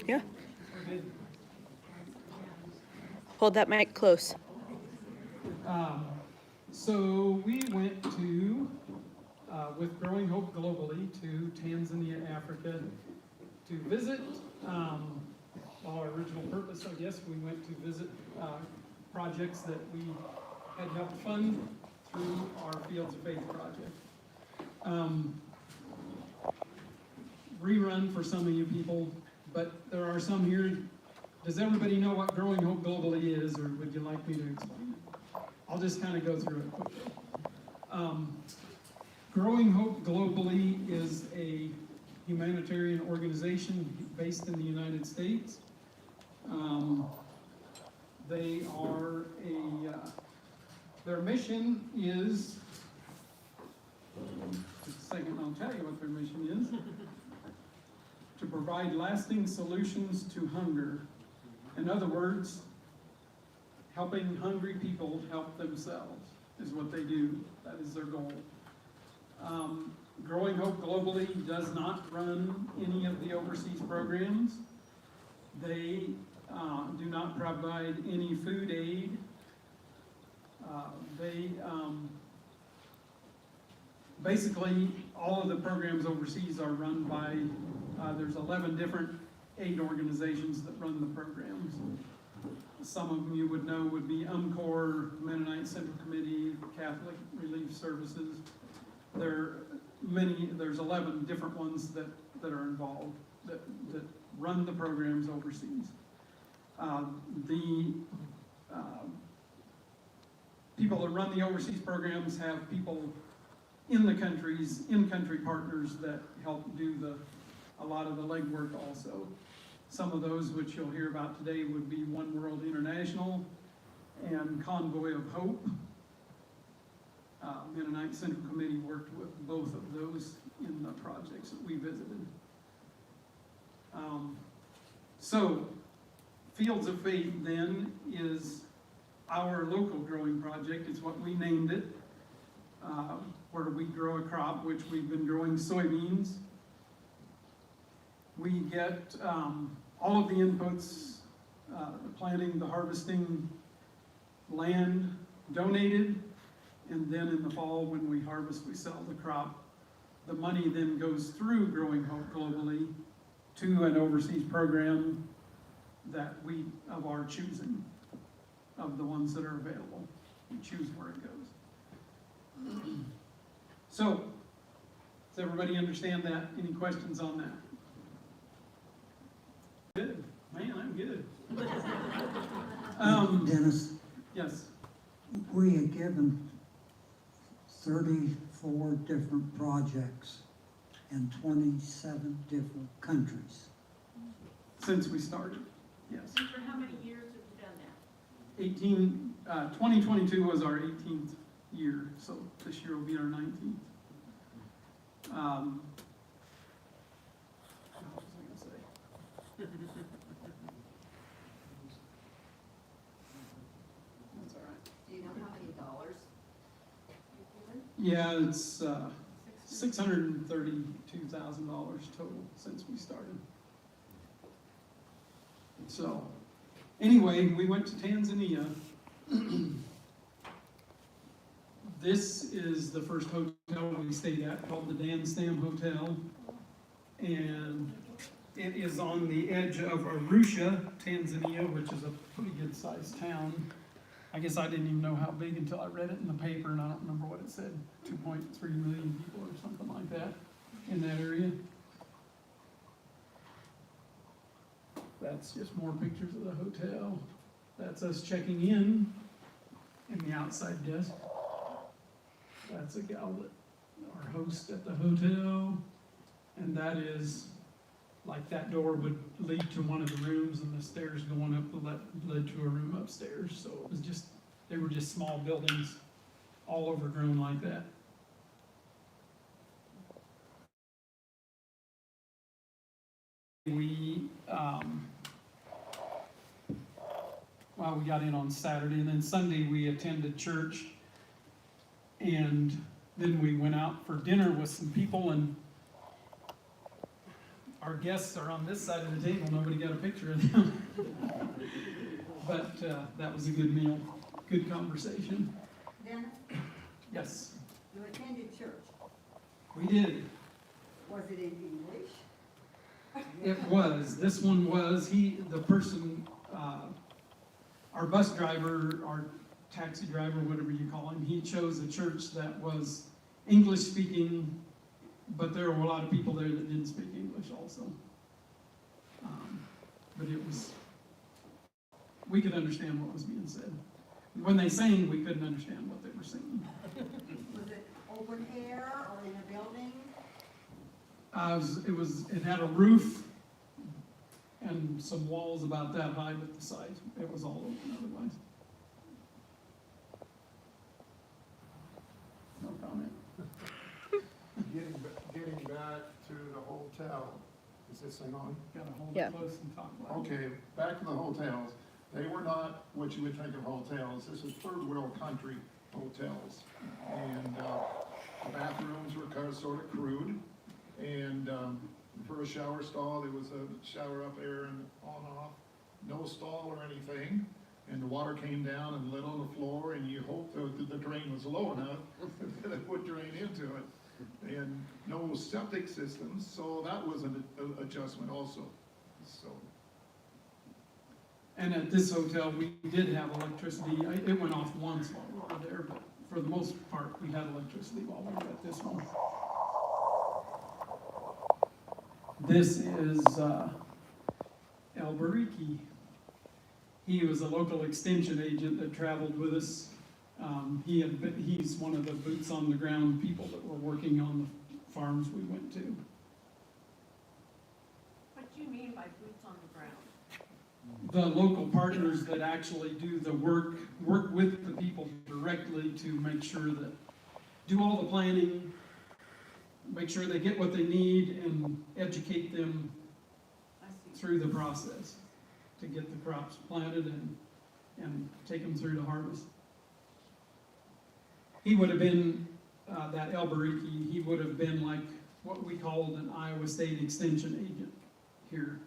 Yeah. Hold that mic close. So we went to, with Growing Hope Globally, to Tanzania, Africa, to visit, our original purpose, I guess, we went to visit projects that we had helped fund through our Fields of Faith project. Rerun for some of you people, but there are some here. Does everybody know what Growing Hope Globally is, or would you like me to explain it? I'll just kind of go through it quickly. Growing Hope Globally is a humanitarian organization based in the United States. They are their mission is, just a second, I'll tell you what their mission is, to provide lasting solutions to hunger. In other words, helping hungry people help themselves is what they do. That is their goal. Growing Hope Globally does not run any of the overseas programs. They do not provide any food aid. Basically, all of the programs overseas are run by, there's 11 different aid organizations that run the programs. Some of them you would know would be UMCOR, Mennonite Central Committee, Catholic Relief Services. There's 11 different ones that are involved, that run the programs overseas. The people that run the overseas programs have people in the countries, in-country partners that help do a lot of the legwork also. Some of those which you'll hear about today would be One World International and Convoy of Hope. Mennonite Central Committee worked with both of those in the projects that we visited. So, Fields of Faith then is our local growing project. It's what we named it, where we grow a crop, which we've been growing soybeans. We get all of the inputs, the planting, the harvesting, land donated, and then in the fall when we harvest, we sell the crop. The money then goes through Growing Hope Globally to an overseas program that of our choosing, of the ones that are available. We choose where it goes. So, does everybody understand that? Any questions on that? Good. Man, I'm good. Dennis, Yes. we are given 34 different projects in 27 different countries. Since we started, yes. And for how many years have you done that? 2022 was our 18th year, so this year will be our 19th. What was I gonna say? That's all right. Do you know how many dollars you've given? Yeah, it's $632,000 total since we started. So, anyway, we went to Tanzania. This is the first hotel we stayed at, called the Dan Stam Hotel. And it is on the edge of Arusha, Tanzania, which is a pretty good sized town. I guess I didn't even know how big until I read it in the paper, and I don't remember what it said, 2.3 million people or something like that in that area. That's just more pictures of the hotel. That's us checking in the outside desk. That's a gal that, our host at the hotel, and that is, like that door would lead to one of the rooms, and the stairs going up led to a room upstairs. So it was just, they were just small buildings, all overgrown like that. We we got in on Saturday, and then Sunday we attended church, and then we went out for dinner with some people, and our guests are on this side of the table, nobody got a picture of them. But that was a good meal, good conversation. Dennis, Yes, you attended church. we did. Was it in English? It was, this one was, the person, our bus driver, our taxi driver, whatever you call him, he chose a church that was English speaking, but there were a lot of people there that didn't speak English also. But it was, we could understand what was being said. When they sang, we couldn't understand what they were singing. Was it open air or in a building? It had a roof and some walls about that high at the sides. It was all open otherwise. No comment. Getting back to the hotel, is this thing on? Gotta hold Yeah. it close and talk loud. Okay, back to the hotels. They were not what you would think of hotels. This is third world country hotels. And the bathrooms were kind of sort of crude. And for a shower stall, there was a shower up there and on off. No stall or anything. And the water came down and lit on the floor, and you hoped that the drain was low enough that it would drain into it. And no septic systems, so that was an adjustment also. So, And at this hotel, we did have electricity. It went off once while we were there, but for the most part, we had electricity while we were at this one. This is El Bariki. He was a local extension agent that traveled with us. He's one of the boots on the ground people that were working on the farms we went to. What do you mean by boots on the ground? The local partners that actually do the work with the people directly to make sure that, do all the planning, make sure they get what they need, and educate them I see. through the process to get the crops planted and take them through to harvest. He would have been, that El Bariki, he would have been like what we called an Iowa State Extension agent here.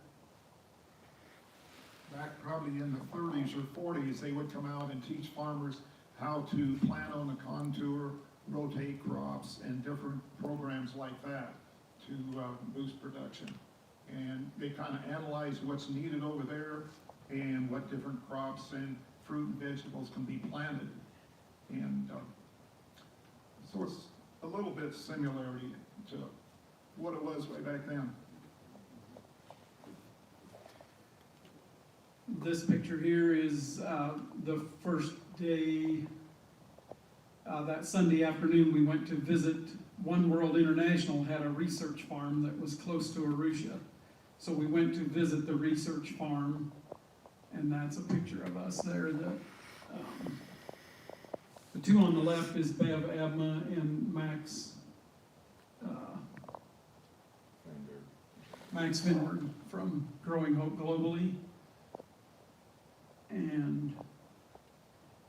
back probably in the 30s or 40s, they would come out and teach farmers how to plant on the contour, rotate crops, and different programs like that to boost production. And they kind of analyze what's needed over there and what different crops and fruit and vegetables can be planted. And so it's a little bit similarity to what it was way back then. This picture here is the first day, that Sunday afternoon, we went to visit. One World International had a research farm that was close to Arusha. So we went to visit the research farm, and that's a picture of us there. The two on the left is Bev Abma and Max Finberg from Growing Hope Globally. And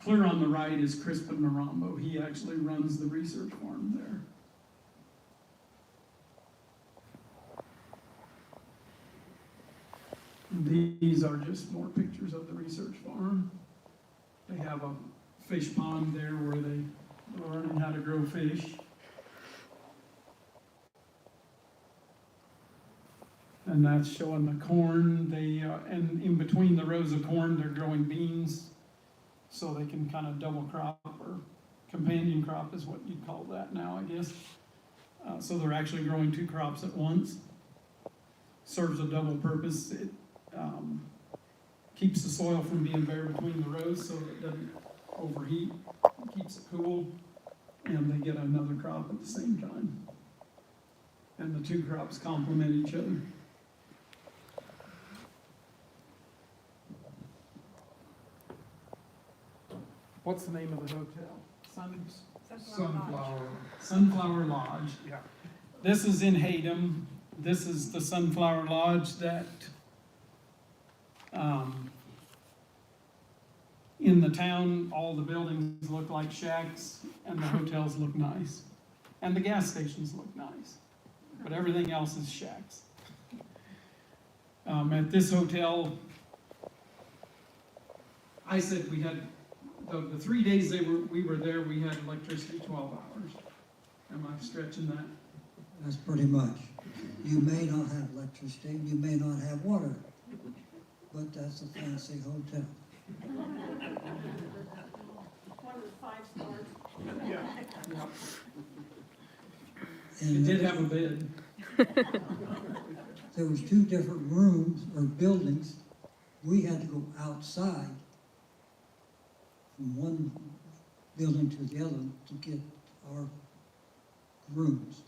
clear on the right is Crispin Marambo. He actually runs the research farm there. These are just more pictures of the research farm. They have a fish pond there where they are learning how to grow fish. And that's showing the corn. And in between the rows of corn, they're growing beans, so they can kind of double crop, or companion crop is what you'd call that now, I guess. So they're actually growing two crops at once. Serves a double purpose. It keeps the soil from being bare between the rows so it doesn't overheat, keeps it cool, and they get another crop at the same time. And the two crops complement each other. What's the name of the hotel? Sunflower Lodge. Yeah. This is in Hayden. This is the Sunflower Lodge that, in the town, all the buildings look like shacks, and the hotels look nice. And the gas stations look nice. But everything else is shacks. At this hotel, I said we had, the 3 days we were there, we had electricity 12 hours. Am I stretching that? That's pretty much. You may not have electricity, you may not have water, but that's a fancy hotel. One of the 5 stars. Yeah. Yep. It And did have a bed. there was 2 different rooms or buildings. We had to go outside from one building to the other to get our rooms.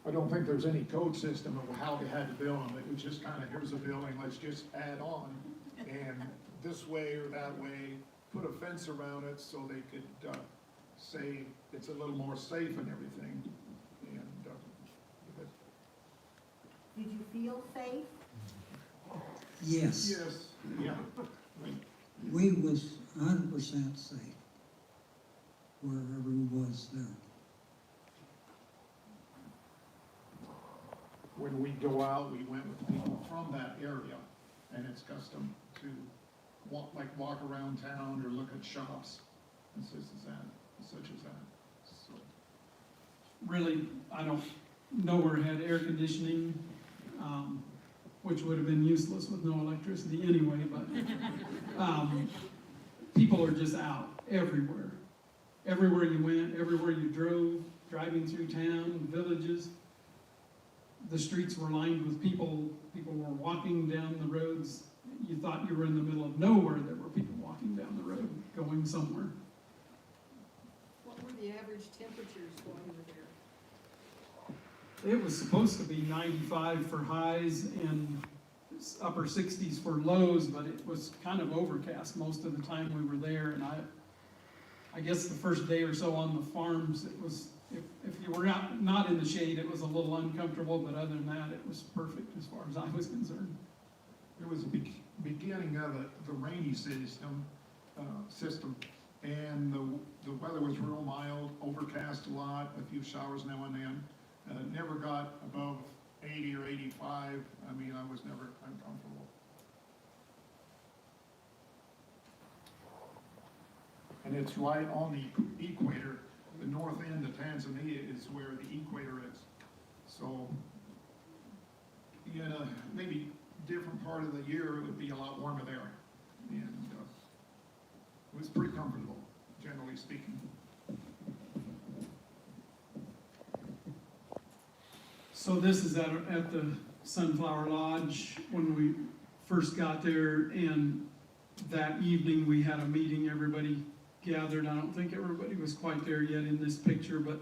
I don't think there's any code system of how they had to build them. It was just kind of, here's a building, let's just add on. And this way or that way, put a fence around it so they could say it's a little more safe and everything. And but Did you feel safe? Yes, yes, yeah. we was 100% safe wherever we was there. When we go out, we went with people from that area, and it's custom to walk around town or look at shops, and such as that, so. Really, I don't know where it had air conditioning, which would have been useless with no electricity anyway, but people are just out everywhere. Everywhere you went, everywhere you drove, driving through town, villages, the streets were lined with people. People were walking down the roads. You thought you were in the middle of nowhere. There were people walking down the road, going somewhere. What were the average temperatures while you were there? It was supposed to be 95 for highs and upper 60s for lows, but it was kind of overcast most of the time we were there. And I guess the first day or so on the farms, it was, if you were not in the shade, it was a little uncomfortable, but other than that, it was perfect as far as I was concerned. It was the beginning of the rainy system, and the weather was real mild, overcast a lot, a few showers now and then. Never got above 80 or 85. I mean, I was never uncomfortable. And it's right on the equator. The north end of Tanzania is where the equator is. So, in a maybe different part of the year, it would be a lot warmer there. And it was pretty comfortable, generally speaking. So this is at the Sunflower Lodge when we first got there, and that evening we had a meeting, everybody gathered. I don't think everybody was quite there yet in this picture, but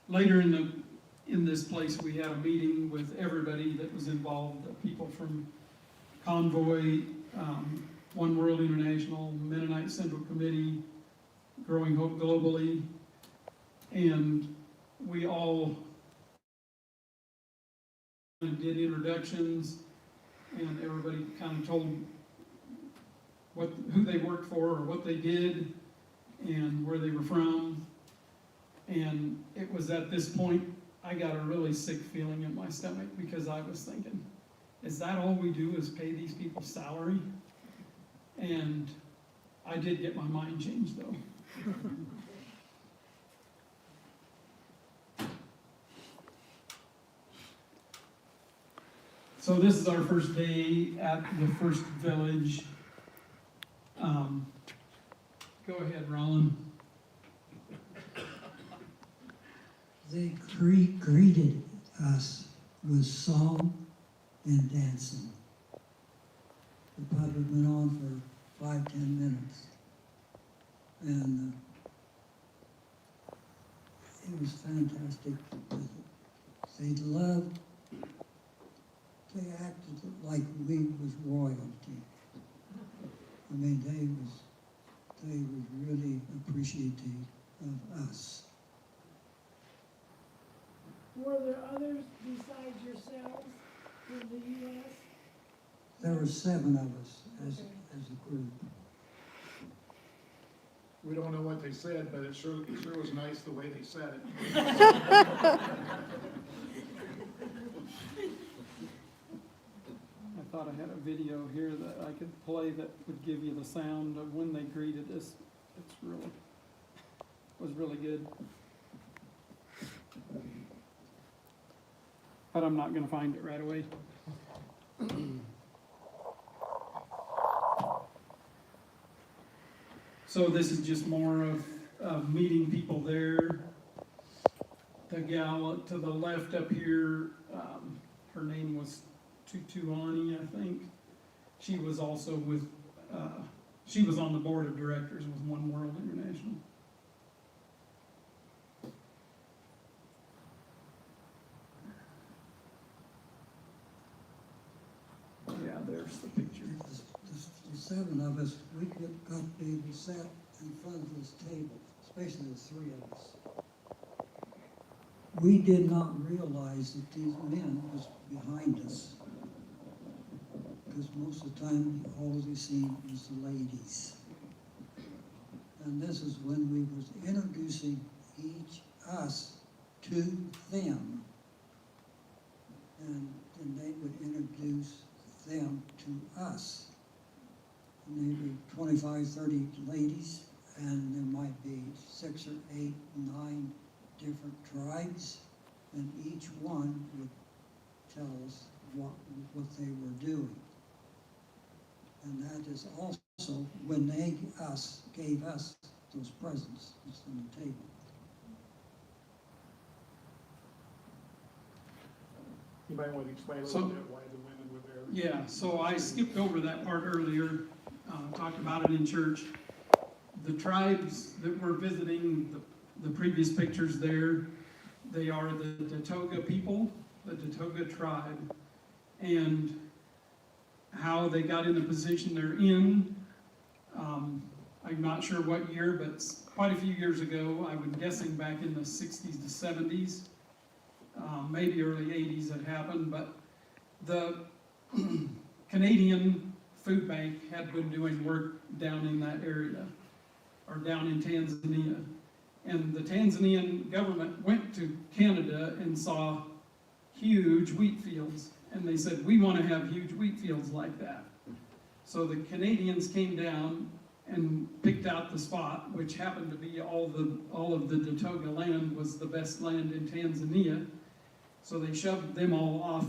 later in this place we had a meeting with everybody that was involved, the people from Convoy, One World International, Mennonite Central Committee, Growing Hope Globally, and we all did introductions, and everybody kind of told who they worked for or what they did and where they were from. And it was at this point I got a really sick feeling in my stomach, because I was thinking, is that all we do is pay these people salary? And I did get my mind changed though. So this is our first day at the first village. Go ahead, Roland. They greeted us with song and dancing. The puppet went on for 5-10 minutes. And it was fantastic. They loved, they acted like we was royalty. I mean, they was really appreciative of us. Were there others besides yourselves in the U.S.? There were 7 of us as a group. We don't know what they said, but it sure was nice the way they said it. thought I had a video here that I could play that would give you the sound of when they greeted us. It's really, was really good. But I'm not gonna find it right away. So this is just more of meeting people there. The gal to the left up here, her name was Tutuani, I think. She was also with, she was on the board of directors with One World International. Yeah, there's the picture. The seven of us, we got to be sat in front of this table, especially the three of us. We did not realize that these men was behind us. Because most of the time, all we seen was the ladies. And this is when we was introducing us to them. And they would introduce them to us. And there were 25, 30 ladies, and there might be 6 or 8, 9 different tribes, and each one would tell us what they were doing. And that is also when they gave us those presents that's on the table. You might want to explain a So- little bit why the women were there. Yeah, so I skipped over that part earlier, talked about it in church. The tribes that were visiting the previous pictures there, they are the Datoga people, the Datoga tribe, and how they got in the position they're in. I'm not sure what year, but quite a few years ago, I'm guessing back in the 60s to 70s, maybe early 80s it happened, but the Canadian Food Bank had been doing work down in that area, or down in Tanzania. And the Tanzanian government went to Canada and saw huge wheat fields. And they said, we want to have huge wheat fields like that. So the Canadians came down and picked out the spot, which happened to be all of the Datoga land was the best land in Tanzania. So they shoved them all off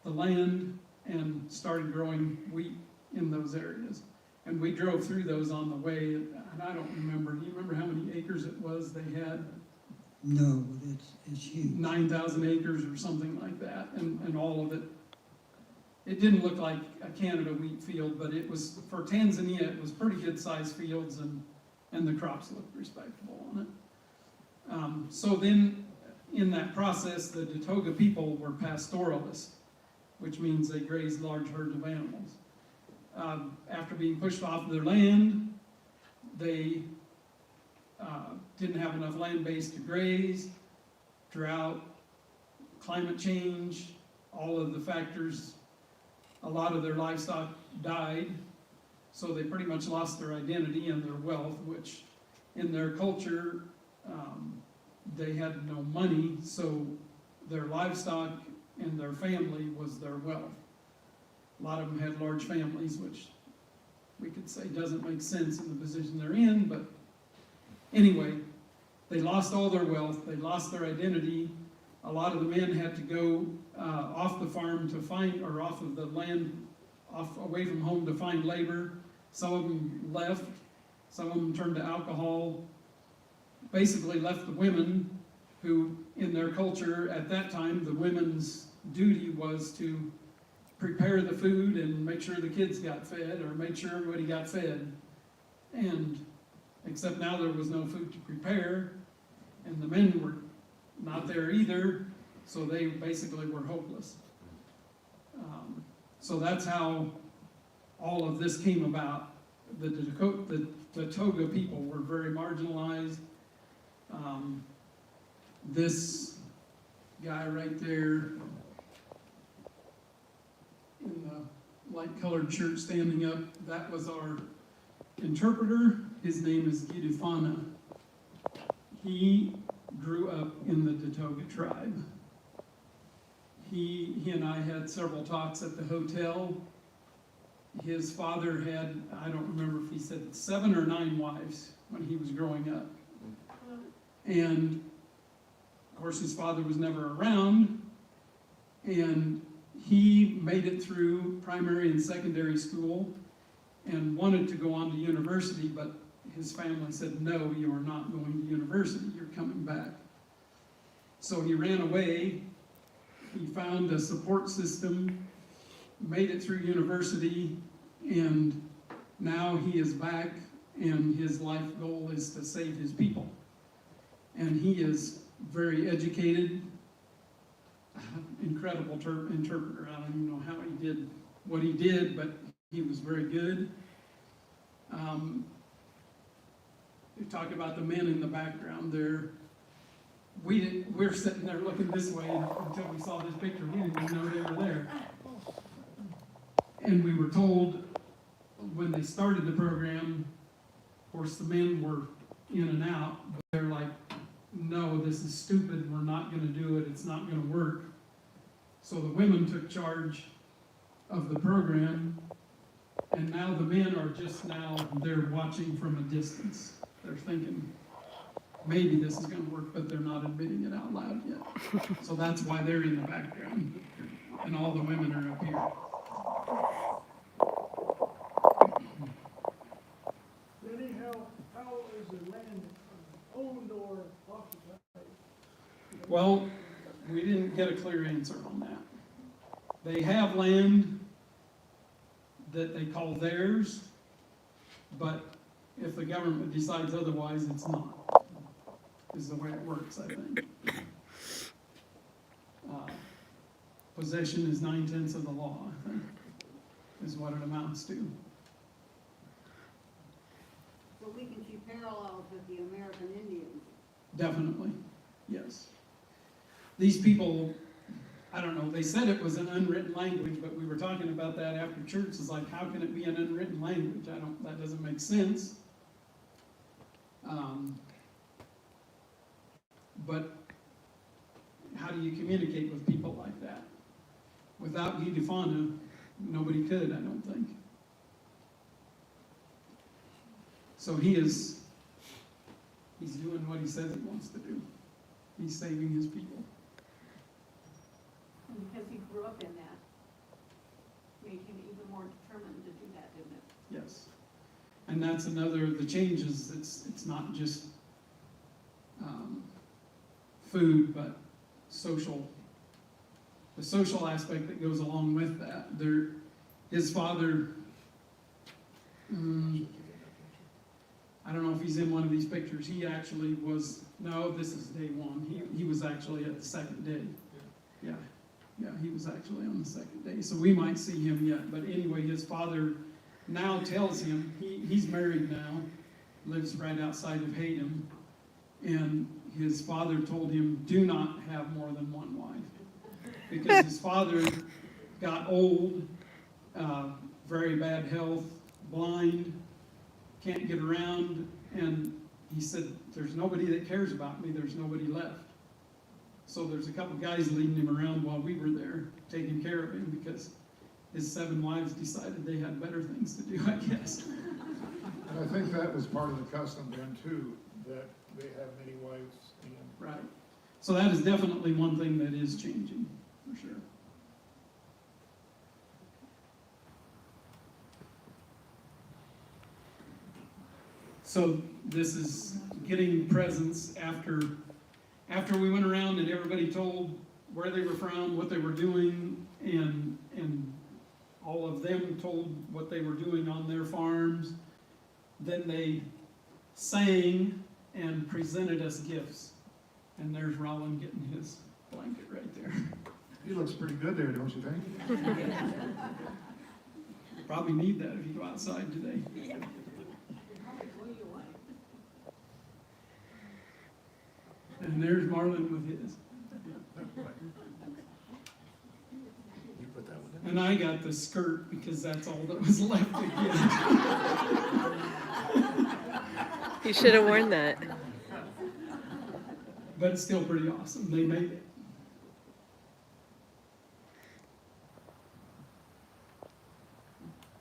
the land and started growing wheat in those areas. And we drove through those on the way, and I don't remember, do you remember how many acres it was they had? No, but it's huge. 9,000 acres or something like that, and all of it. It didn't look like a Canada wheat field, but it was, for Tanzania, it was pretty good sized fields, and the crops looked respectable on it. So then, in that process, the Datoga people were pastoralists, which means they grazed large herds of animals. After being pushed off their land, they didn't have enough land base to graze, drought, climate change, all of the factors. A lot of their livestock died, so they pretty much lost their identity and their wealth, which in their culture, they had no money, so their livestock and their family was their wealth. A lot of them had large families, which we could say doesn't make sense in the position they're in, but anyway, they lost all their wealth, they lost their identity. A lot of the men had to go off the farm to find, or off of the land, away from home to find labor. Some of them left, some of them turned to alcohol, basically left the women, who in their culture at that time, the women's duty was to prepare the food and make sure the kids got fed, or make sure everybody got fed. And except now there was no food to prepare, and the men were not there either, so they basically were hopeless. So that's how all of this came about. The Datoga people were very marginalized. This guy right there in the light-colored shirt standing up, that was our interpreter. His name is Gidufana. He grew up in the Datoga tribe. He and I had several talks at the hotel, his father had, I don't remember if he said 7 or 9 wives when he was growing up. And of course, his father was never around, and he made it through primary and secondary school and wanted to go on to university, but his family said, no, you are not going to university, you're coming back. So he ran away, he found a support system, made it through university, and now he is back, and his life goal is to save his people. And he is very educated, incredible interpreter. I don't even know how he did what he did, but he was very good. You talk about the men in the background there. We're sitting there looking this way until we saw this picture. We didn't even know they were there. And we were told when they started the program, of course the men were in and out, but they're like, no, this is stupid, we're not going to do it, it's not going to work. So the women took charge of the program, and now the men are just now, they're watching from a distance. They're thinking, maybe this is going to work, but they're not admitting it out loud yet. So that's why they're in the background, and all the women are up here. Denny, how is the land owned or occupied? Well, we didn't get a clear answer on that. They have land that they call theirs, but if the government decides otherwise, it's not, is the way it works, I think. Possession is 9/10 of the law, I think, is what it amounts to. So we can see parallels with the American Indians. Definitely, yes. These people, I don't know, they said it was an unwritten language, but we were talking about that after church. It's like, how can it be an unwritten language? That doesn't make sense. But how do you communicate with people like that? Without Guy Defana, nobody could, I don't think. So he's doing what he says he wants to do. He's saving his people. And because he grew up in that, made him even more determined to do that, didn't it? Yes. And that's another of the changes. It's not just food, but the social aspect that goes along with that. His father, I don't know if he's in one of these pictures. He actually was, no, this is day one. He was actually at the second day. Yeah, he was actually on the second day. So we might see him yet. But anyway, his father now tells him, he's married now, lives right outside of Hayden, and his father told him, do not have more than one wife. Because his father got old, very bad health, blind, can't get around, and he said, there's nobody that cares about me, there's nobody left. So there's a couple guys leading him around while we were there, taking care of him, because his 7 wives decided they had better things to do, I guess. And I think that was part of the custom then too, that they have many wives and. Right. So that is definitely one thing that is changing, for sure. So this is getting presents after we went around and everybody told where they were from, what they were doing, and all of them told what they were doing on their farms. Then they sang and presented us gifts. And there's Rolan getting his blanket right there. He looks pretty good there, don't you think? Probably need that if you go outside today. And there's Marlin with his. You put that one in. And I got the skirt because that's all that was left to get. You should have worn that. But it's still pretty awesome. They made it.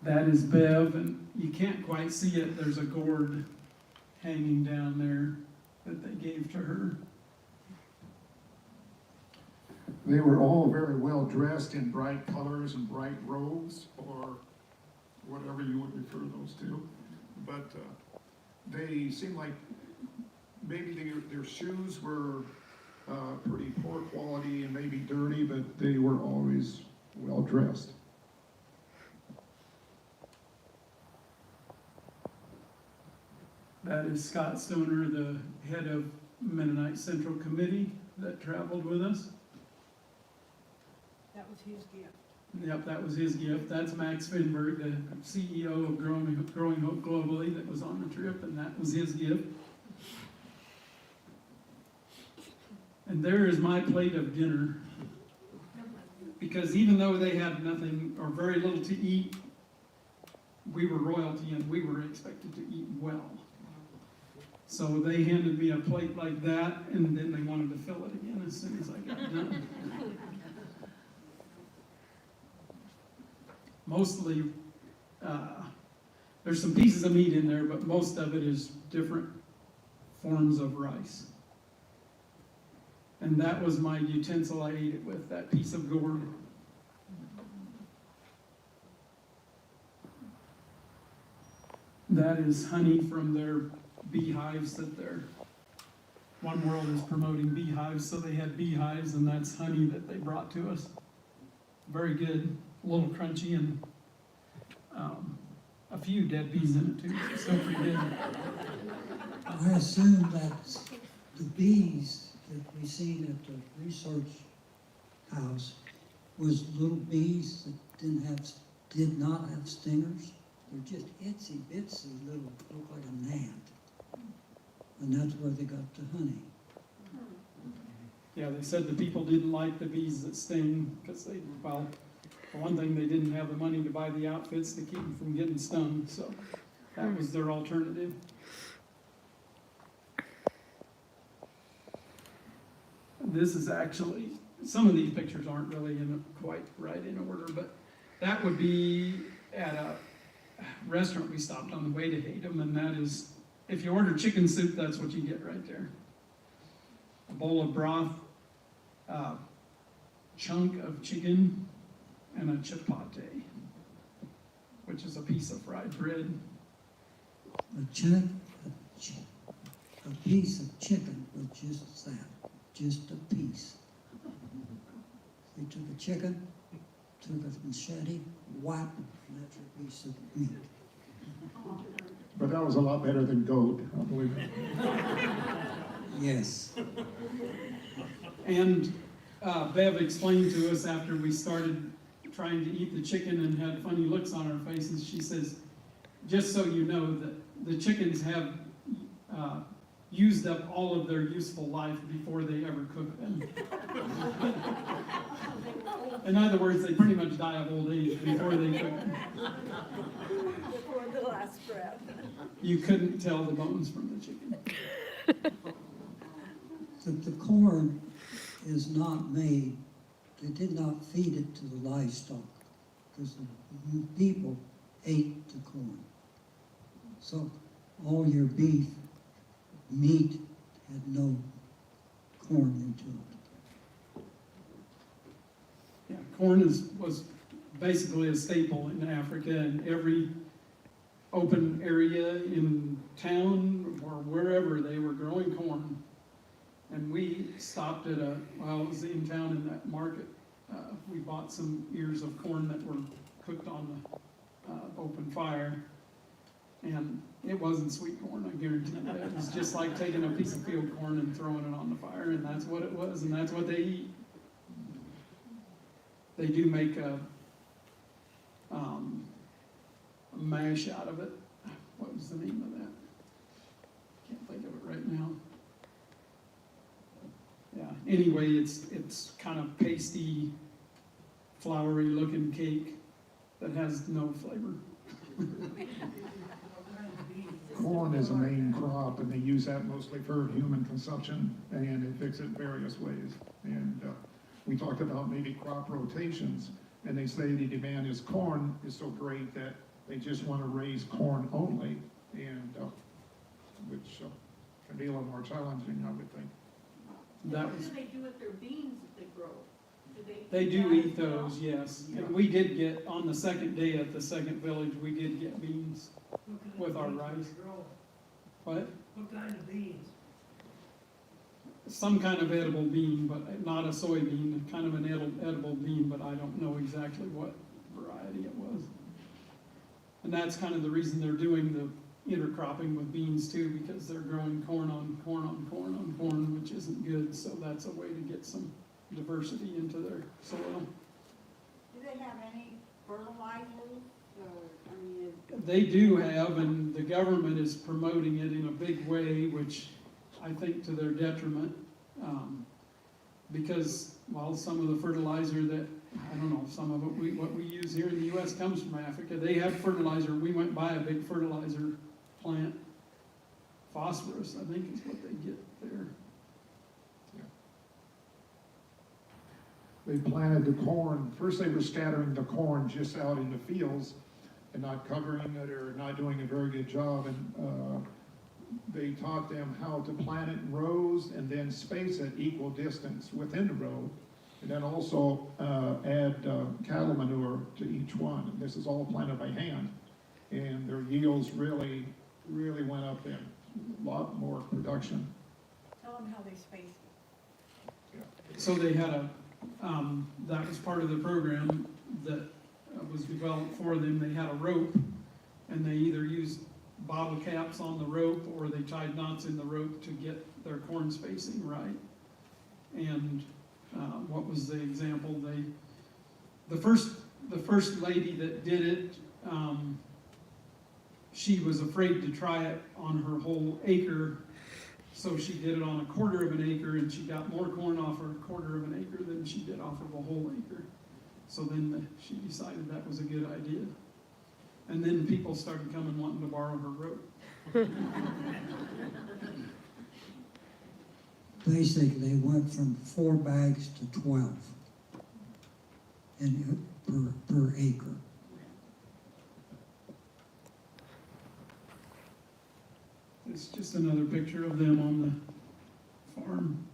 That is Bev, and you can't quite see it, there's a gourd hanging down there that they gave to her. They were all very well dressed in bright colors and bright robes, or whatever you would refer those to. But they seemed like maybe their shoes were pretty poor quality and maybe dirty, but they were always well dressed. That is Scott Stoner, the head of Mennonite Central Committee that traveled with us. That was his gift. Yep, that was his gift. That's Max Finberg, the CEO of Growing Hope Globally, that was on the trip, and that was his gift. And there is my plate of dinner. Because even though they had nothing or very little to eat, we were royalty and we were expected to eat well. So they handed me a plate like that, and then they wanted to fill it again as soon as I got done. Mostly, there's some pieces of meat in there, but most of it is different forms of rice. And that was my utensil I ate it with, that piece of gourd. That is honey from their beehives that One World is promoting beehives, so they had beehives, and that's honey that they brought to us. Very good, a little crunchy, and a few dead bees in it too, so pretty good. I assume that the bees that we seen at the research house was little bees that did not have stingers. They're just itsy bitsy little, look like a gnat. And that's where they got the honey. Yeah, they said the people didn't like the bees that sting, because well, for one thing, they didn't have the money to buy the outfits to keep them from getting stung, so that was their alternative. This is actually, some of these pictures aren't really quite right in order, but that would be at a restaurant we stopped on the way to Hatem, and that is, if you order chicken soup, that's what you get right there. A bowl of broth, a chunk of chicken, and a chapati, which is a piece of fried bread. A piece of chicken was just that, just a piece. They took a chicken, took a machete, whap, and that's a piece of meat. But that was a lot better than goat, I believe. Yes. And Bev explained to us after we started trying to eat the chicken and had funny looks on our faces, she says, just so you know that the chickens have used up all of their useful life before they ever cook them. In other words, they pretty much die of old age before they cook them. Before the last breath. You couldn't tell the bones from the chicken. The corn is not made, they did not feed it to the livestock, because the people ate the corn. So all your beef, meat had no corn into it. Yeah, corn was basically a staple in Africa, and every open area in town or wherever they were growing corn. And we stopped at it was in town in that market. We bought some ears of corn that were cooked on the open fire. And it wasn't sweet corn, I guarantee you that. It was just like taking a piece of field corn and throwing it on the fire, and that's what it was, and that's what they eat. They do make a mash out of it. What was the name of that? Can't think of it right now. Yeah, anyway, it's kind of pasty, floury looking cake that has no flavor. Corn is a main crop, and they use that mostly for human consumption, and it fixes it various ways. And we talked about maybe crop rotations, and they say the demand is corn is so great that they just want to raise corn only, and, which can be a little more challenging, I would think. That What was, do they do with their beans that they grow? Do they eat do that eat as well? those, yes. Yeah. And we did get, on the second day at the second village, we did get beans. What kind of With our beans do rice. they grow? What? What kind of beans? Some kind of edible bean, but not a soybean, kind of an edible bean, but I don't know exactly what variety it was. And that's kind of the reason they're doing the intercropping with beans too, because they're growing corn on corn on corn on corn, which isn't good, so that's a way to get some diversity into their soil. Do they have any fertilizers, I mean, They do have, and the government is promoting it in a big way, which I think to their detriment. Because, well, some of the fertilizer that, I don't know, some of it, what we use here in the US comes from Africa. They have fertilizer, we went by a big fertilizer plant. Phosphorus, I think is what they get there. They planted the corn, first they were scattering the corn just out in the fields and not covering it or not doing a very good job, and they taught them how to plant it in rows and then space it equal distance within the row, and then also add cattle manure to each one. And this is all planted by hand, and their yields really went up then, a lot more production. tell them how they space it. So they had a, that was part of the program that was developed for them. They had a rope, and they either used bottle caps on the rope or they tied knots in the rope to get their corn spacing right. And what was the example? The first lady that did it, she was afraid to try it on her whole acre, so she did it on a quarter of an acre, and she got more corn off her quarter of an acre than she did off of a whole acre. So then she decided that was a good idea. And then people started coming wanting to borrow her rope. Basically, it went from 4 bags to 12 per acre. It's just another picture of them on the farm.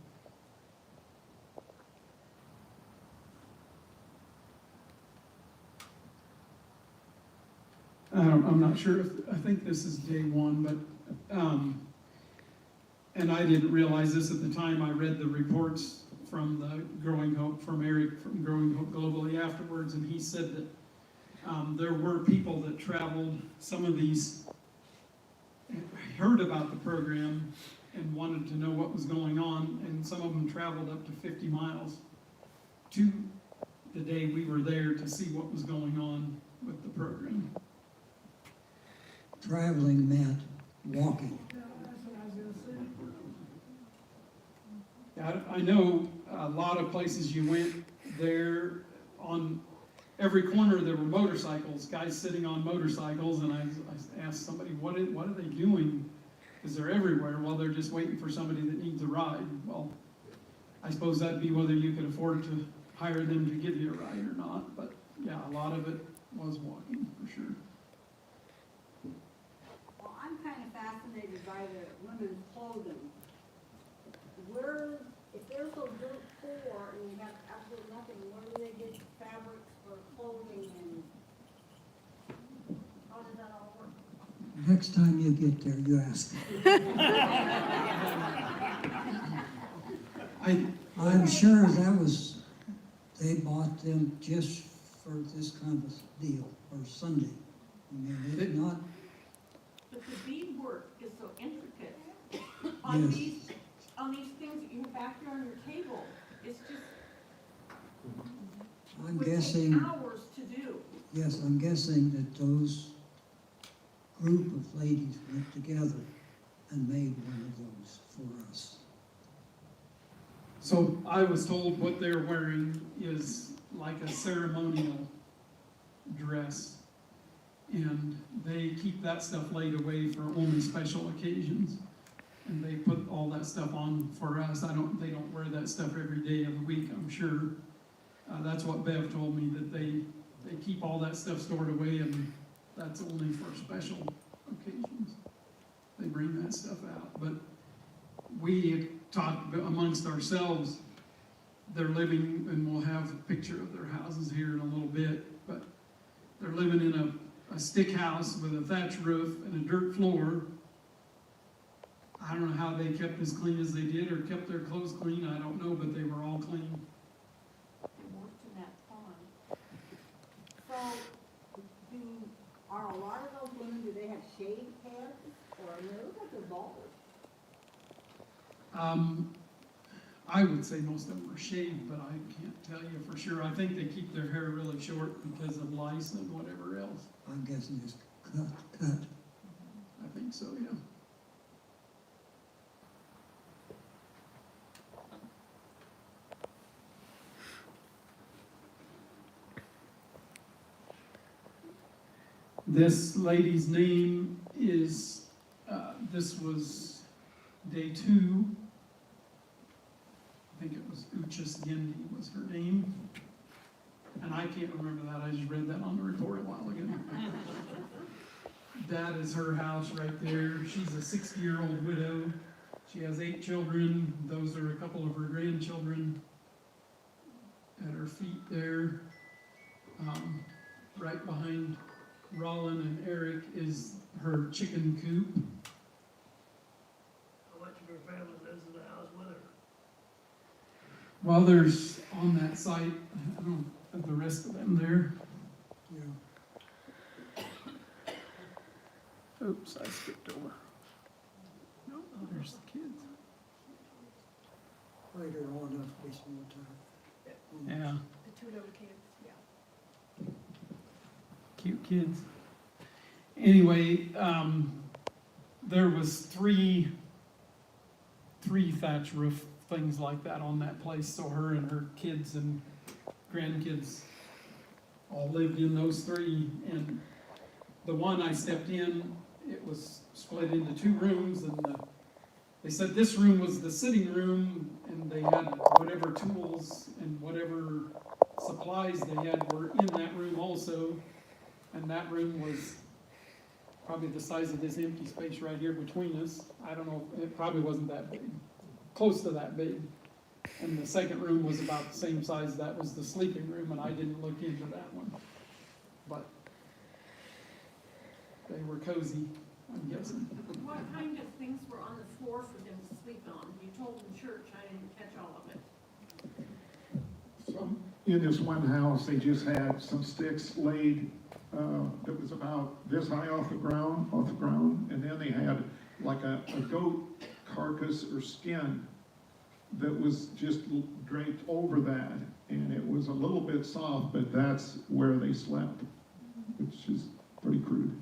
I'm not sure if, I think this is day one, but, and I didn't realize this at the time. I read the reports from the Growing Hope, from Eric from Growing Hope Globally afterwards, and he said that there were people that traveled, some of these heard about the program and wanted to know what was going on, and some of them traveled up to 50 miles to the day we were there to see what was going on with the program. Traveling meant walking. Yeah, that's what I was gonna say. I know a lot of places you went there, on every corner there were motorcycles, guys sitting on motorcycles, and I asked somebody, what are they doing? Because they're everywhere. Well, they're just waiting for somebody that needs a ride. Well, I suppose that'd be whether you could afford to hire them to give you a ride or not, but yeah, a lot of it was walking, for sure. Well, I'm kind of fascinated by the women's clothing. Where, if they're so dirt poor and you have absolutely nothing, where do they get fabrics for clothing and how does that all work? Next time you get there, you ask. I'm sure that was, they bought them just for this kind of deal, or Sunday. I mean, it's not, But the beadwork is so intricate on Yes. these things that you have back there on your table. It's just, I'm would take guessing, hours to do. yes, I'm guessing that those group of ladies went together and made one of those for us. So I was told what they're wearing is like a ceremonial dress. And they keep that stuff laid away for only special occasions. And they put all that stuff on for us. They don't wear that stuff every day of the week, I'm sure. That's what Bev told me, that they keep all that stuff stored away, and That's only for special occasions. They bring that stuff out, but we had talked amongst ourselves, they're living, and we'll have a picture of their houses here in a little bit, but they're living in a stick house with a thatch roof and a dirt floor. I don't know how they kept as clean as they did, or kept their clothes clean, I don't know, but they were all clean. They worked in that pond. So, are a lot of those women, do they have shaved heads, or they look like they're bald? I would say most of them are shaved, but I can't tell you for sure. I think they keep their hair really short because of lice and whatever else. I'm guessing it's cut. I think so, yeah. This lady's name is, this was day 2. I think it was Uchis Yendi was her name. And I can't remember that, I just read that on the report a while ago. That is her house right there. She's a 60-year-old widow. She has 8 children. Those are a couple of her grandchildren. At her feet there, right behind Rolan and Eric, is her chicken coop. How much of her family lives in the house with her? Well, there's on that site, I don't know, the rest of them there. Yeah. Oops, I skipped over. No, there's the kids. Later on, I'll waste more time. Yeah, The 2 little kids, yeah. cute kids. Anyway, there was three thatch roof things like that on that place, so her and her kids and grandkids all lived in those 3, and the one I stepped in, it was split into 2 rooms, and they said this room was the sitting room, and they had whatever tools and whatever supplies they had were in that room also, and that room was probably the size of this empty space right here between us. I don't know, it probably wasn't that big, close to that big. And the second room was about the same size, that was the sleeping room, and I didn't look into that one. But they were cozy, I'm guessing. What kind of things were on the floor for them to sleep on? You told in church, I didn't catch all of it. So, in this one house, they just had some sticks laid, that was about this high off the ground, and then they had like a goat carcass or skin that was just draped over that, and it was a little bit soft, but that's where they slept, which is pretty crude.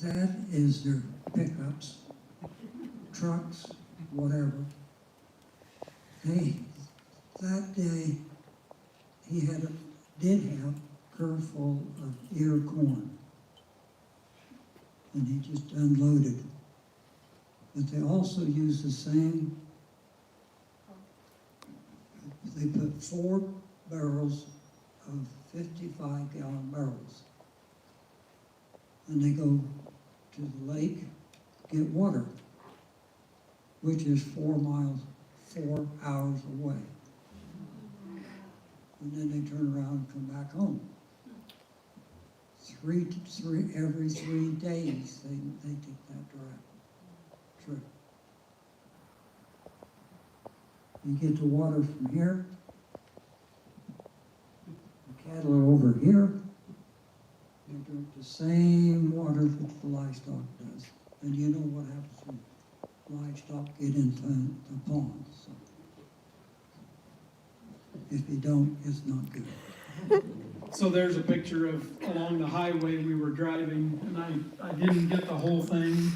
That is their pickups, trucks, whatever. That day, he did have a curve full of ear corn. And he just unloaded. But they also used the same, they put 4 barrels of 55-gallon barrels. And they go to the lake, get water, which is 4 hours away. And then they turn around and come back home. Every 3 days, they take that trip. You get the water from here, the cattle are over here, they drink the same water that the livestock does. And you know what happens when livestock get into the ponds. So if you don't, it's not good. So there's a picture of along the highway we were driving, and I didn't get the whole thing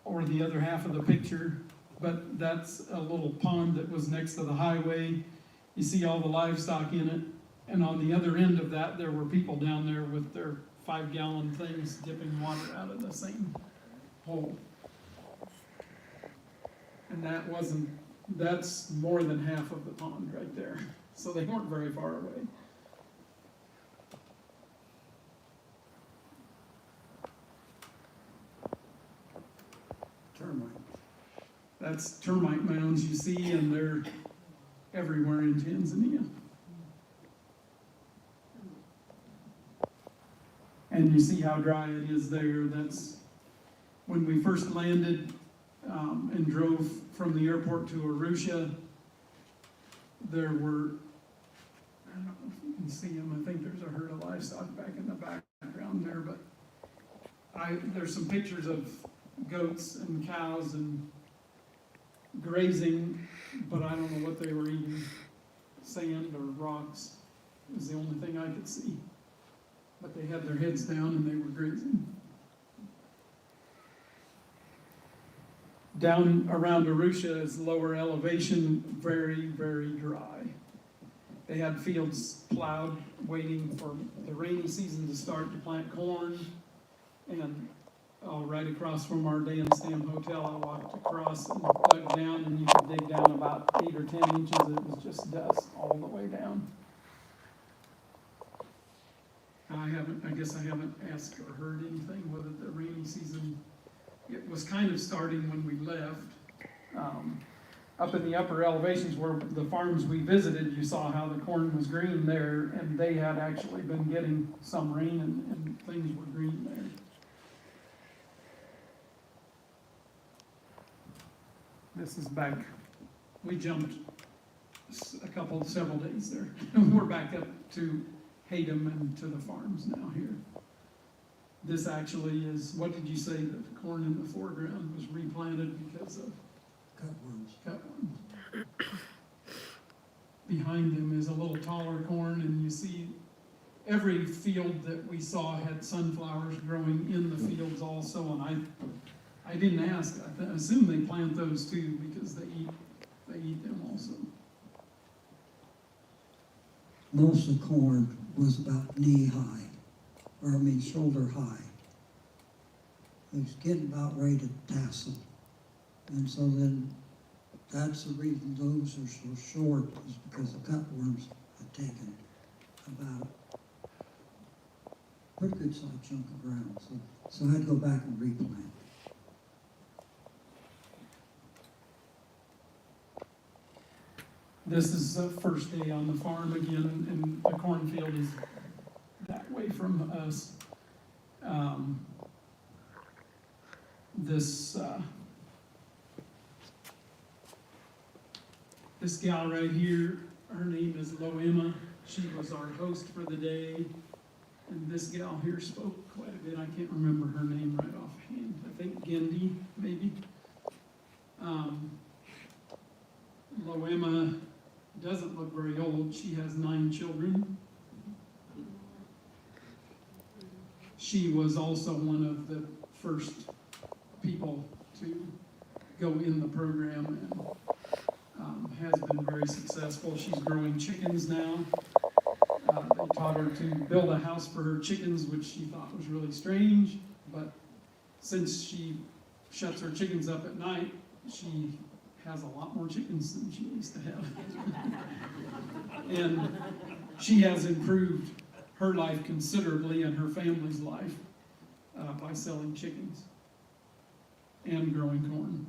or the other half of the picture, but that's a little pond that was next to the highway. You see all the livestock in it, and on the other end of that, there were people down there with their 5-gallon things dipping water out of the same hole. And that's more than half of the pond right there, so they weren't very far away. Termite. That's termite mounds you see, and they're everywhere in Tanzania. And you see how dry it is there. That's when we first landed and drove from the airport to Arusha. There were, I don't know if you can see them, I think there's a herd of livestock back in the background there, but there's some pictures of goats and cows and grazing, but I don't know what they were eating. Sand or rocks is the only thing I could see. But they had their heads down and they were grazing. Down around Arusha is lower elevation, very, very dry. They had fields plowed, waiting for the rainy season to start to plant corn. And right across from our day and Stam hotel, I walked across and dug down, and you could dig down about 8 or 10 inches. It was just dust all the way down. I guess I haven't asked or heard anything whether the rainy season, it was kind of starting when we left. Up in the upper elevations where the farms we visited, you saw how the corn was green there, and they had actually been getting some rain and things were green there. This is back, we jumped several days there. We're back up to Hayden and to the farms now here. This actually is, what did you say, that the corn in the foreground was replanted because of cutworms? Behind them is a little taller corn, and you see every field that we saw had sunflowers growing in the fields also, and I didn't ask. I assume they plant those too because they eat them also. Most of the corn was about knee high, shoulder high. It was getting about ready to tassel. And so then that's the reason those are so short, is because the cutworms had taken about a pretty good sized chunk of ground. So I had to go back and replant. This is the first day on the farm again, and the cornfield is that way from us. This gal right here, her name is Loema. She was our host for the day. And this gal here spoke quite a bit. I can't remember her name right offhand. I think Gendy, maybe. Loema doesn't look very old. She has 9 children. She was also one of the first people to go in the program and has been very successful. She's growing chickens now. They taught her to build a house for her chickens, which she thought was really strange, but since she shuts her chickens up at night, she has a lot more chickens than she used to have. And she has improved her life considerably and her family's life by selling chickens and growing corn.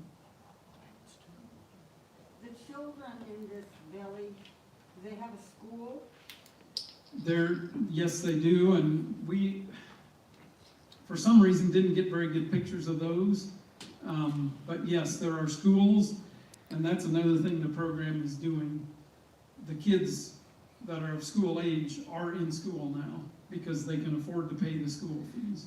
The children in this village, do they have a school? Yes, they do, and we, for some reason, didn't get very good pictures of those. But yes, there are schools, and that's another thing the program is doing. The kids that are of school age are in school now because they can afford to pay the school fees.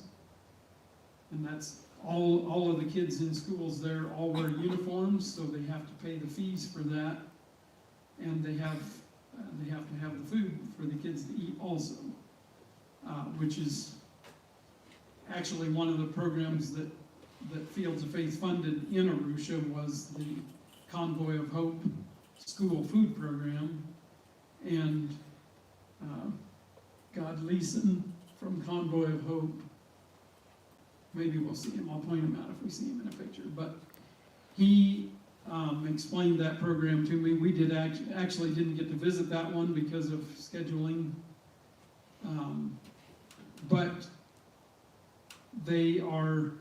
And that's all of the kids in schools there all wear uniforms, so they have to pay the fees for that. And they have to have the food for the kids to eat also, which is actually one of the programs that Fields of Faith funded in Arusha was the Convoy of Hope school food program. And God Leeson from Convoy of Hope, maybe we'll see him, I'll point him out if we see him in a picture, but he explained that program to me. We did actually didn't get to visit that one because of scheduling. But they are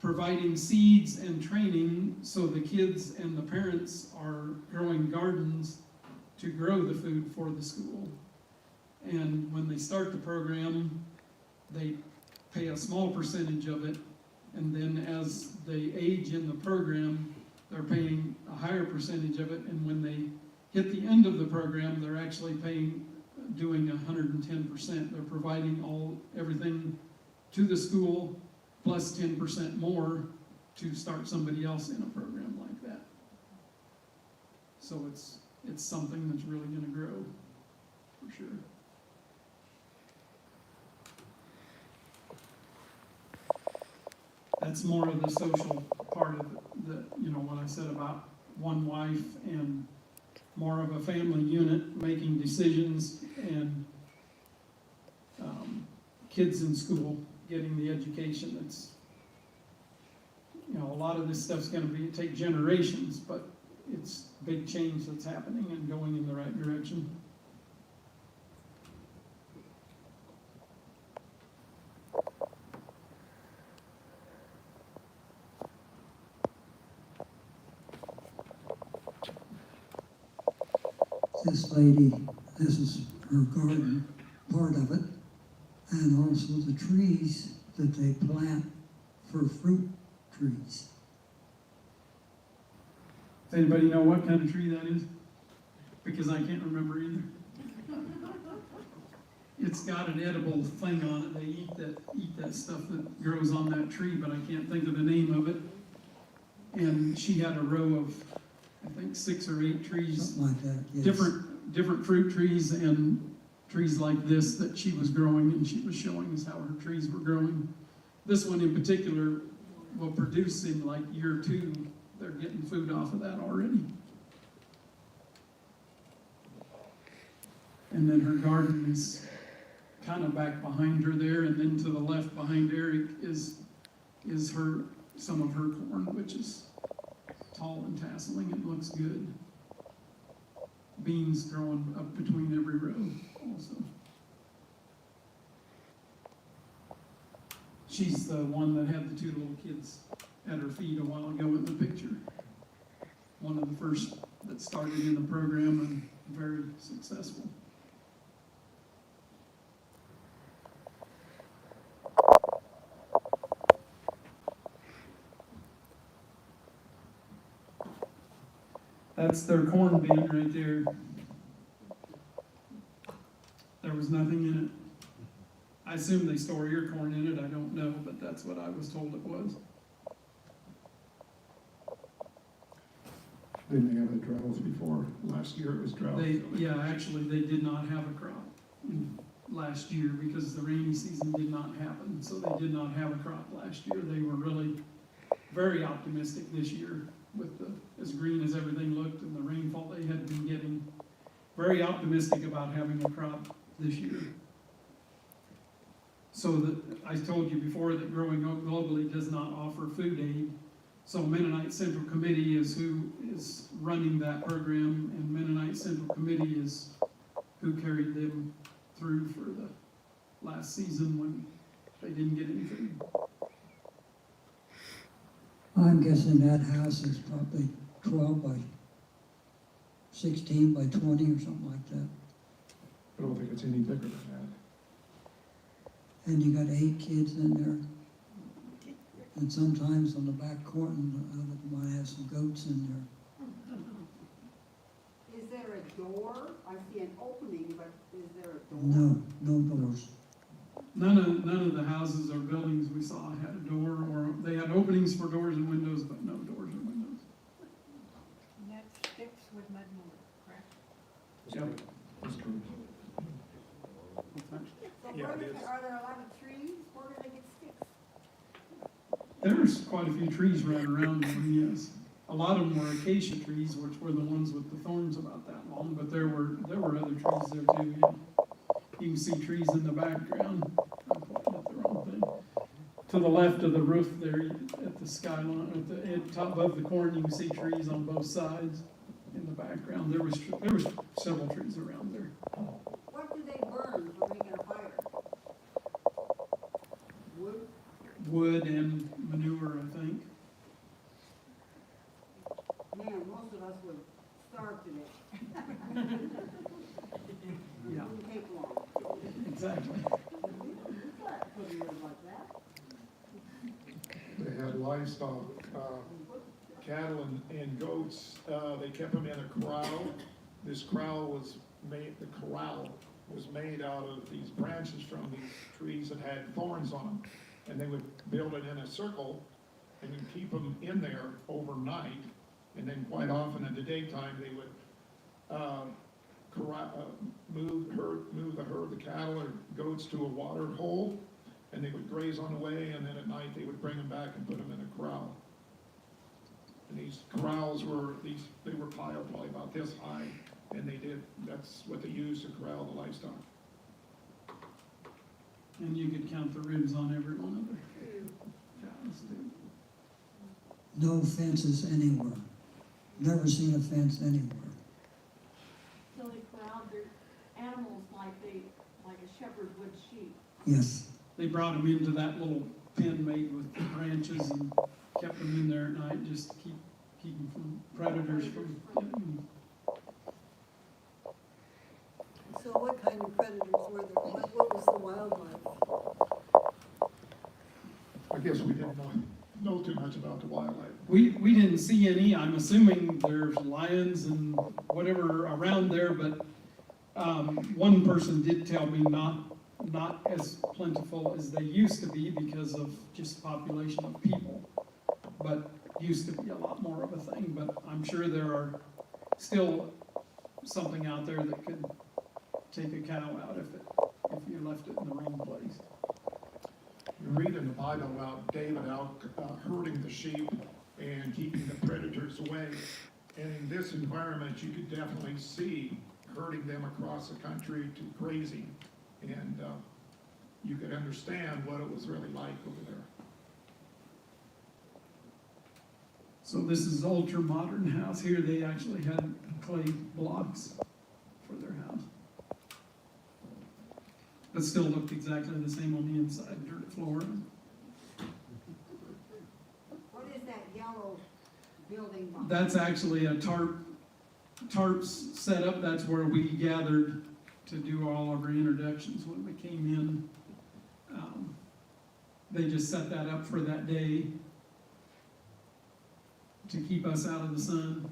providing seeds and training so the kids and the parents are growing gardens to grow the food for the school. And when they start the program, they pay a small percentage of it, and then as they age in the program, they're paying a higher percentage of it, and when they hit the end of the program, they're actually doing 110%. They're providing everything to the school, plus 10% more to start somebody else in a program like that. So it's something that's really gonna grow, for sure. That's more of the social part of what I said about one wife and more of a family unit making decisions and kids in school getting the education that's, a lot of this stuff's gonna take generations, but it's big change that's happening and going in the right direction. This lady, this is her garden, part of it, and also the trees that they plant for fruit trees. Does anybody know what kind of tree that is? Because I can't remember either. It's got an edible thing on it. They eat that stuff that grows on that tree, but I can't think of the name of it. And she had a row of, I think, 6 or 8 trees, Something like that, yes. different fruit trees and trees like this that she was growing, and she was showing us how her trees were growing. This one in particular will produce in like year 2. They're getting food off of that already. And then her garden is kind of back behind her there, and then to the left behind Eric is some of her corn, which is tall and tasseling and looks good. Beans growing up between every row also. She's the one that had the 2 little kids at her feet a while ago in the picture. One of the first that started in the program and very successful. That's their corn bin right there. There was nothing in it. I assume they store your corn in it, I don't know, but that's what I was told it was. Didn't they have a drought before? Last year it was drought. Actually, they did not have a crop last year because the rainy season did not happen, so they did not have a crop last year. They were really very optimistic this year with as green as everything looked and the rainfall they had been getting. Very optimistic about having a crop this year. So I told you before that Growing Up Globally does not offer food aid. So Mennonite Central Committee is who is running that program, and Mennonite Central Committee is who carried them through for the last season when they didn't get any food. I'm guessing that house is probably 12 by 16 by 20 or something like that. I don't think it's any bigger than that. And you got 8 kids in there. And sometimes on the back corner, you might have some goats in there. Is there a door? I see an opening, but is there a door? No doors. None of the houses or buildings we saw had a door, or they had openings for doors and windows, but no doors or windows. And that sticks with mud mortar, correct? Yep. That's true. So Yeah, are it is. there a lot of trees? Where do they get sticks? There's quite a few trees right around them, yes. A lot of them were acacia trees, which were the ones with the thorns about that long, but there were other trees there too, yeah. You can see trees in the background. I'm pointing at the wrong thing. to the left of the roof there, at the skyline, at the top above the corn, you can see trees on both sides in the background. There was several trees around there. What do they burn for making a fire? Wood? Wood and manure, I think. Man, most of us would starve today. Yeah. It wouldn't take long. Exactly. Couldn't live like that. They had livestock, cattle and goats, they kept them in a corral. This corral was made out of these branches from these trees that had thorns on them. And they would build it in a circle, and you keep them in there overnight. And then quite often in the daytime, they would move the cattle or goats to a water hole, and they would graze on the way, and then at night they would bring them back and put them in a corral. And these corrals they were piled probably about this high, and that's what they used to corral the livestock. And you could count the ribs on every one of the cows too. No fences anywhere. Never seen a fence anywhere. So they corralled their animals like a shepherd would sheep. Yes, They brought them into that little pen made with branches and kept them in there at night, just to keep them from predators from getting them. So what kind of predators were there? What was the wildlife? I guess we didn't know too much about the wildlife. We didn't see any. I'm assuming there's lions and whatever around there, but one person did tell me not as plentiful as they used to be because of just population of people, but used to be a lot more of a thing. But I'm sure there are still something out there that could take a cow out if you left it in the wrong place. You read in the Bible about David out herding the sheep and keeping the predators away. And in this environment, you could definitely see herding them across the country to grazing. And you could understand what it was really like over there. So this is ultra modern house here. They actually had clay blocks for their house. But still looked exactly the same on the inside, dirt floor. What is that yellow building behind? That's actually a tarps set up. That's where we gathered to do all of our introductions when we came in. They just set that up for that day to keep us out of the sun.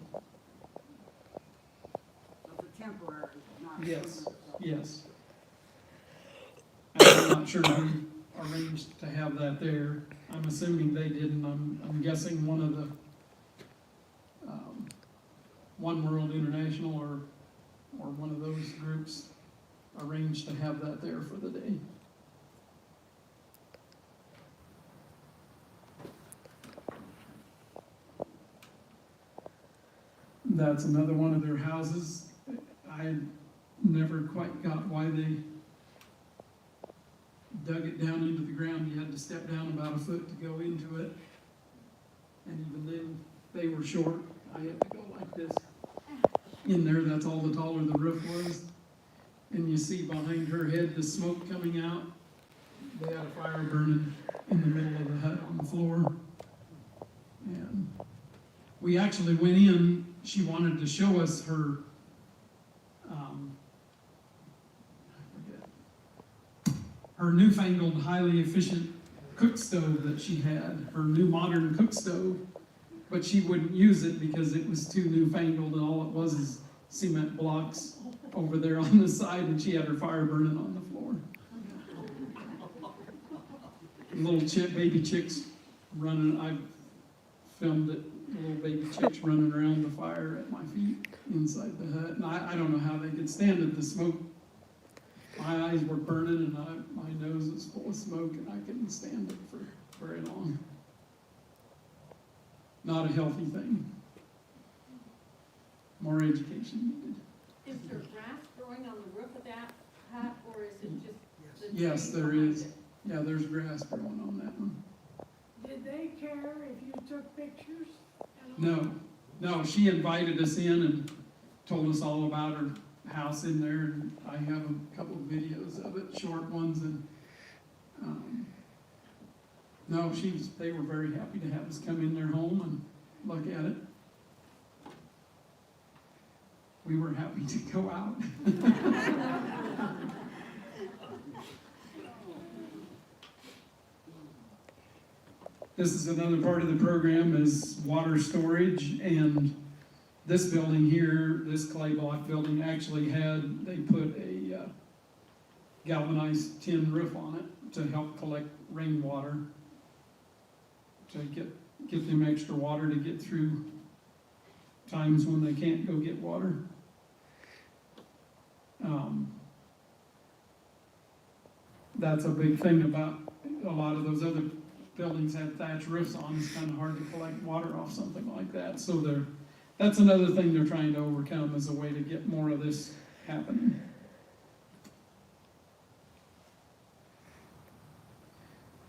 It's a temporary, not. Yes, permanent. yes. I'm not sure who arranged to have that there. I'm assuming they didn't. I'm guessing one of the One World International or one of those groups arranged to have that there for the day. That's another one of their houses. I never quite got why they dug it down into the ground. You had to step down about a foot to go into it. And even then, they were short. I had to go like this. In there, that's all the taller the roof was. And you see behind her head the smoke coming out. They had a fire burning in the middle of the hut on the floor. And we actually went in. She wanted to show us her, her newfangled, highly efficient cook stove that she had, her new modern cook stove, but she wouldn't use it because it was too newfangled and all it was is cement blocks over there on the side, and she had her fire burning on the floor. Little baby chicks running, I filmed it, little baby chicks running around the fire at my feet inside the hut. And I don't know how they could stand it, the smoke. My eyes were burning and my nose was full of smoke and I couldn't stand it for very long. Not a healthy thing. More education needed. Is there grass growing on the roof of that hut, or is it just the Yes, trees there behind is. it? Yeah, there's grass growing on that one. Did they care if you took pictures? at all? No, she invited us in and told us all about her house in there, and I have a couple of videos of it, short ones, and, no, they were very happy to have us come in their home and look at it. We were happy to go out. This is another part of the program is water storage, and this building here, this clay block building actually they put a galvanized tin roof on it to help collect rainwater, to get them extra water to get through times when they can't go get water. That's a big thing about a lot of those other buildings have thatch roofs on. It's kind of hard to collect water off something like that. So that's another thing they're trying to overcome as a way to get more of this happening.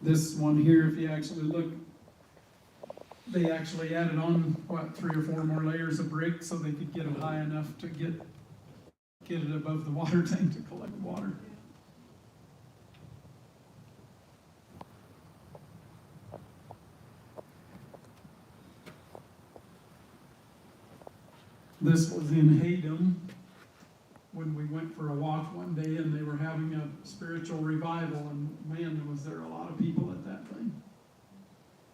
This one here, if you actually look, they actually added on, 3 or 4 more layers of brick so they could get it high enough to get it above the water tank to collect water. This was in Haydom when we went for a walk one day, and they were having a spiritual revival, and man, was there a lot of people at that thing.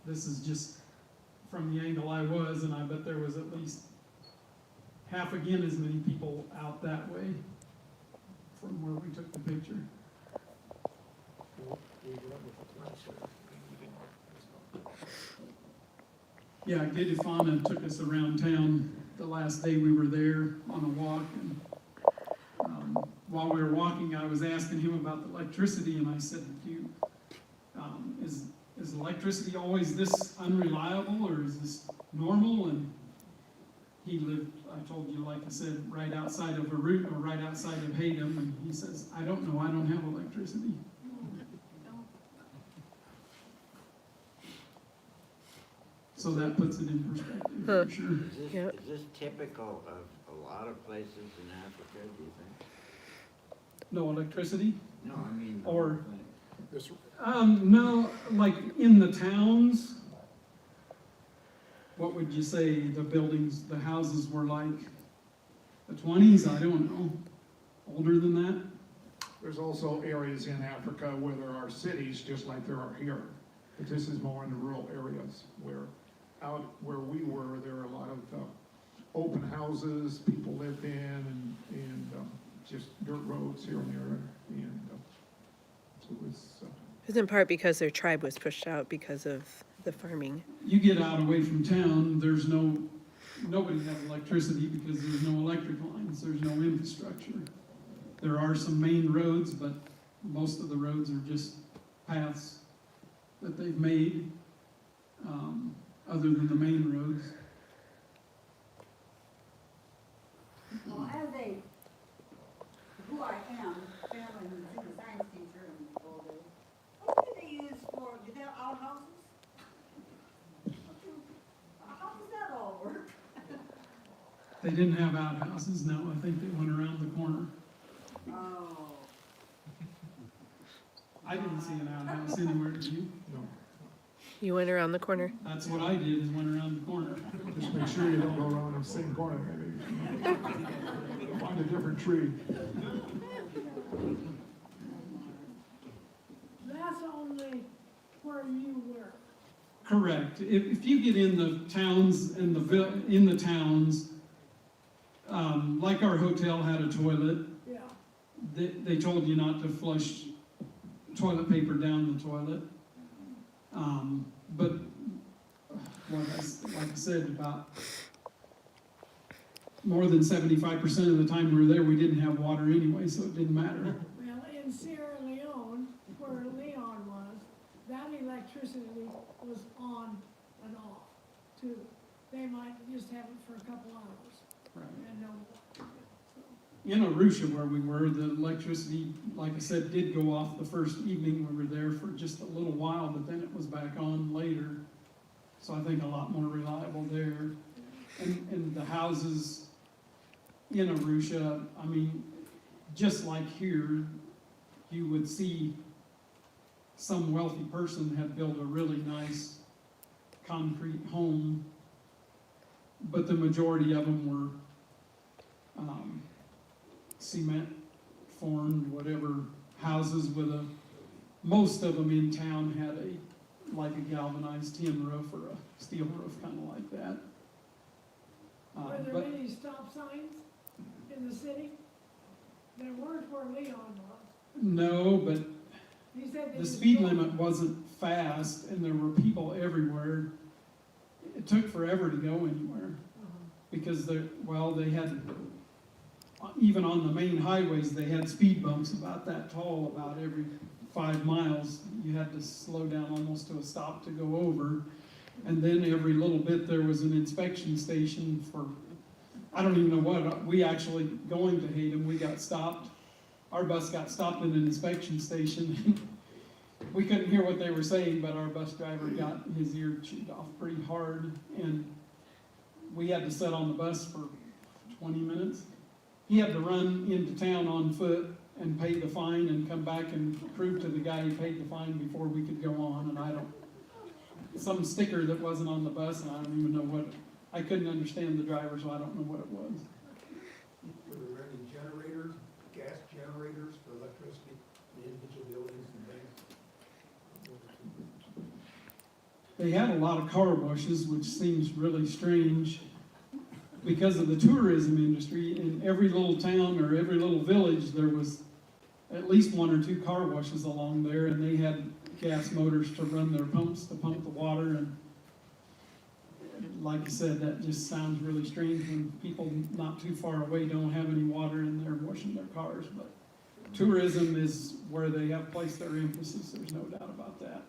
This is just from the angle I was, and I bet there was at least half again as many people out that way from where we took the picture. Yeah, Gedifana took us around town the last day we were there on a walk, and while we were walking, I was asking him about the electricity, and I said, is electricity always this unreliable, or is this normal? And he lived, I told you, like I said, right outside of Arut, or right outside of Haydom, and he says, I don't know, I don't have electricity. So that puts it in perspective, for sure. Yep. Is this typical of a lot of places in Africa, do you think? No electricity? No, I mean. Or- No, like in the towns, what would you say the buildings, the houses were like? The 20s? I don't know. Older than that? There's also areas in Africa where there are cities, just like there are here. But this is more in the rural areas where out where we were, there are a lot of open houses, people lived in, and just dirt roads here and there. And so it was, It's in part because their tribe was pushed out because of the farming. You get out away from town, nobody has electricity because there's no electric lines, there's no infrastructure. There are some main roads, but most of the roads are just paths that they've made, other than the main roads. Well, as who I am, family who's a science teacher and all this, what do they use did they have outhouses? How does that all work? They didn't have outhouses, no, I think they went around the corner. Oh. I didn't see an outhouse anywhere, did you? no, You went around the corner. That's what I did, is went around the corner. just make sure you don't go around the same corner, maybe. Find a different tree. That's only where you were. Correct. If you get in the towns, in the towns, like our hotel had a toilet, Yeah. they told you not to flush toilet paper down the toilet. But like I said, about more than 75% of the time we were there, we didn't have water anyway, so it didn't matter. Well, in Sierra Leone, where Leon was, that electricity was on and off too. They might just have it for a couple hours Right. and no more. So, in Arusha where we were, the electricity, like I said, did go off the first evening we were there for just a little while, but then it was back on later. So I think a lot more reliable there. And the houses in Arusha, I mean, just like here, you would see some wealthy person had built a really nice concrete home, but the majority of them were cement formed, whatever, houses with most of them in town had like a galvanized tin roof or a steel roof, kind of like that. Were there But many stop signs in the city? There weren't where Leon was. no, but He said they the just speed drove. limit wasn't fast and there were people everywhere. It took forever to go anywhere because they had, even on the main highways, they had speed bumps about that tall about every 5 miles. You had to slow down almost to a stop to go over. And then every little bit there was an inspection station for, I don't even know what, we actually, going to Hayden, we got stopped. Our bus got stopped at an inspection station. We couldn't hear what they were saying, but our bus driver got his ear chewed off pretty hard. And we had to sit on the bus for 20 minutes. He had to run into town on foot and pay the fine and come back and prove to the guy he paid the fine before we could go on. And some sticker that wasn't on the bus, and I don't even know what, I couldn't understand the driver, so I don't know what it was. Were there any generators, gas generators for electricity in individual buildings and things? They had a lot of car washes, which seems really strange because of the tourism industry. In every little town or every little village, there was at least 1 or 2 car washes along there, and they had gas motors to run their pumps to pump the water. And like I said, that just sounds really strange when people not too far away don't have any water and they're washing their cars. But tourism is where they have placed their emphasis, there's no doubt about that,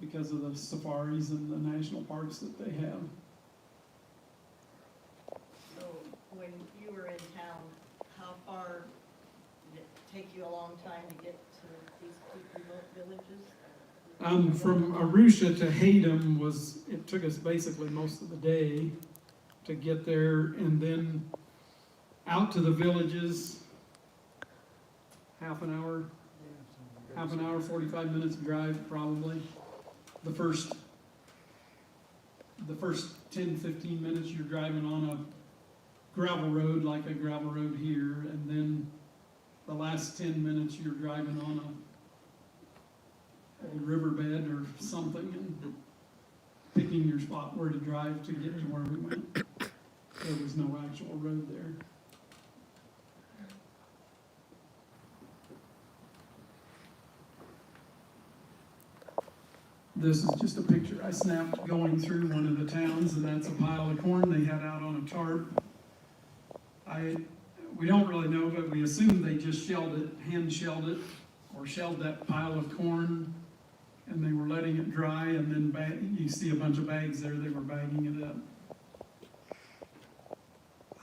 because of the safaris and the national parks that they have. So when you were in town, how far did it take you a long time to get to these 2 remote villages? From Arusha to Hayden it took us basically most of the day to get there, and then out to the villages, half an hour, 45 minutes drive probably. The first 10, 15 minutes you're driving on a gravel road, like a gravel road here, and then the last 10 minutes you're driving on a riverbed or something and picking your spot where to drive to get to where we went. There was no actual road there. This is just a picture I snapped going through one of the towns, and that's a pile of corn they had out on a tarp. We don't really know, but we assume they just hand shelled it, or shelled that pile of corn, and they were letting it dry, and then you see a bunch of bags there, they were bagging it up.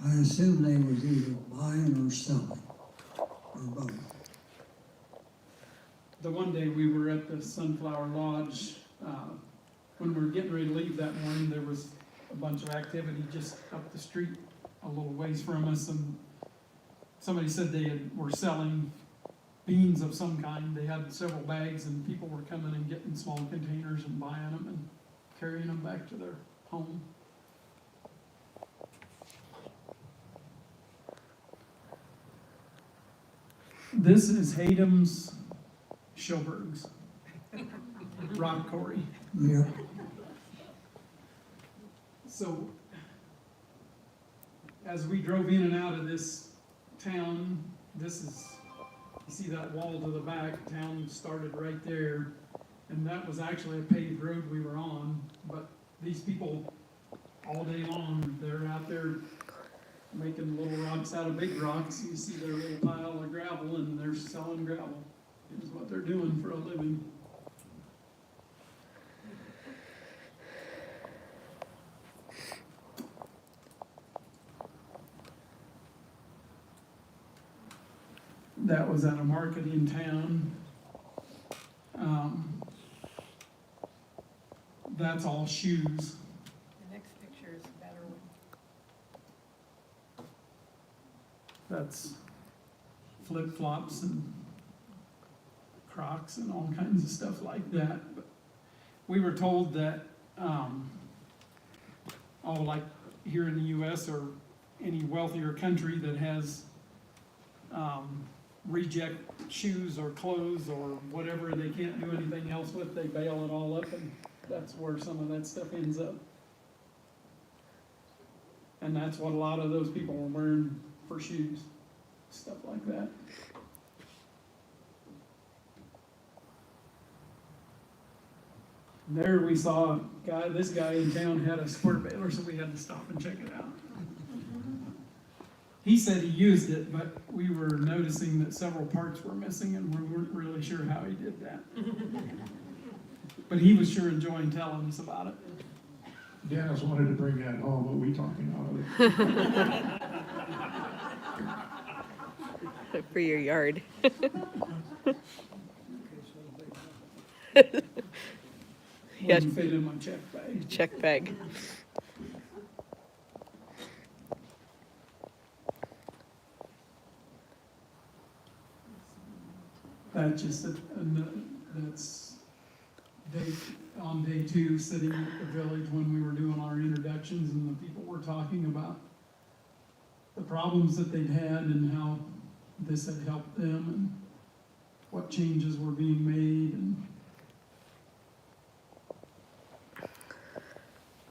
I assume they was either buying or selling, or both. The one day we were at the Sunflower Lodge, when we were getting ready to leave that morning, there was a bunch of activity just up the street a little ways from us, and somebody said they were selling beans of some kind. They had several bags, and people were coming and getting small containers and buying them and carrying them back to their home. This is Hayden's Schoberg's rock quarry. Yeah, So, as we drove in and out of this town, you see that wall to the back, town started right there, and that was actually a paved road we were on, but these people, all day long, they're out there making little rocks out of big rocks. You see their little pile of gravel, and they're selling gravel. Is what they're doing for a living. that was at a market in town. That's all shoes. The next picture is a better one. That's flip-flops and Crocs and all kinds of stuff like that. But we were told that, like here in the US or any wealthier country that has reject shoes or clothes or whatever they can't do anything else with, they bale it all up, and that's where some of that stuff ends up. And that's what a lot of those people were wearing for shoes, stuff like that. There we saw a guy, this guy in town had a square baler, so we had to stop and check it out. He said he used it, but we were noticing that several parts were missing, and we weren't really sure how he did that. But he was sure enjoying telling us about it. Dennis wanted to bring that home, but we talked him out of it. For your yard. Yes. Wouldn't fit in my check bag. Check bag. That's just that's on day 2, sitting at the village when we were doing our introductions, and the people were talking about the problems that they'd had and how this had helped them and what changes were being made, and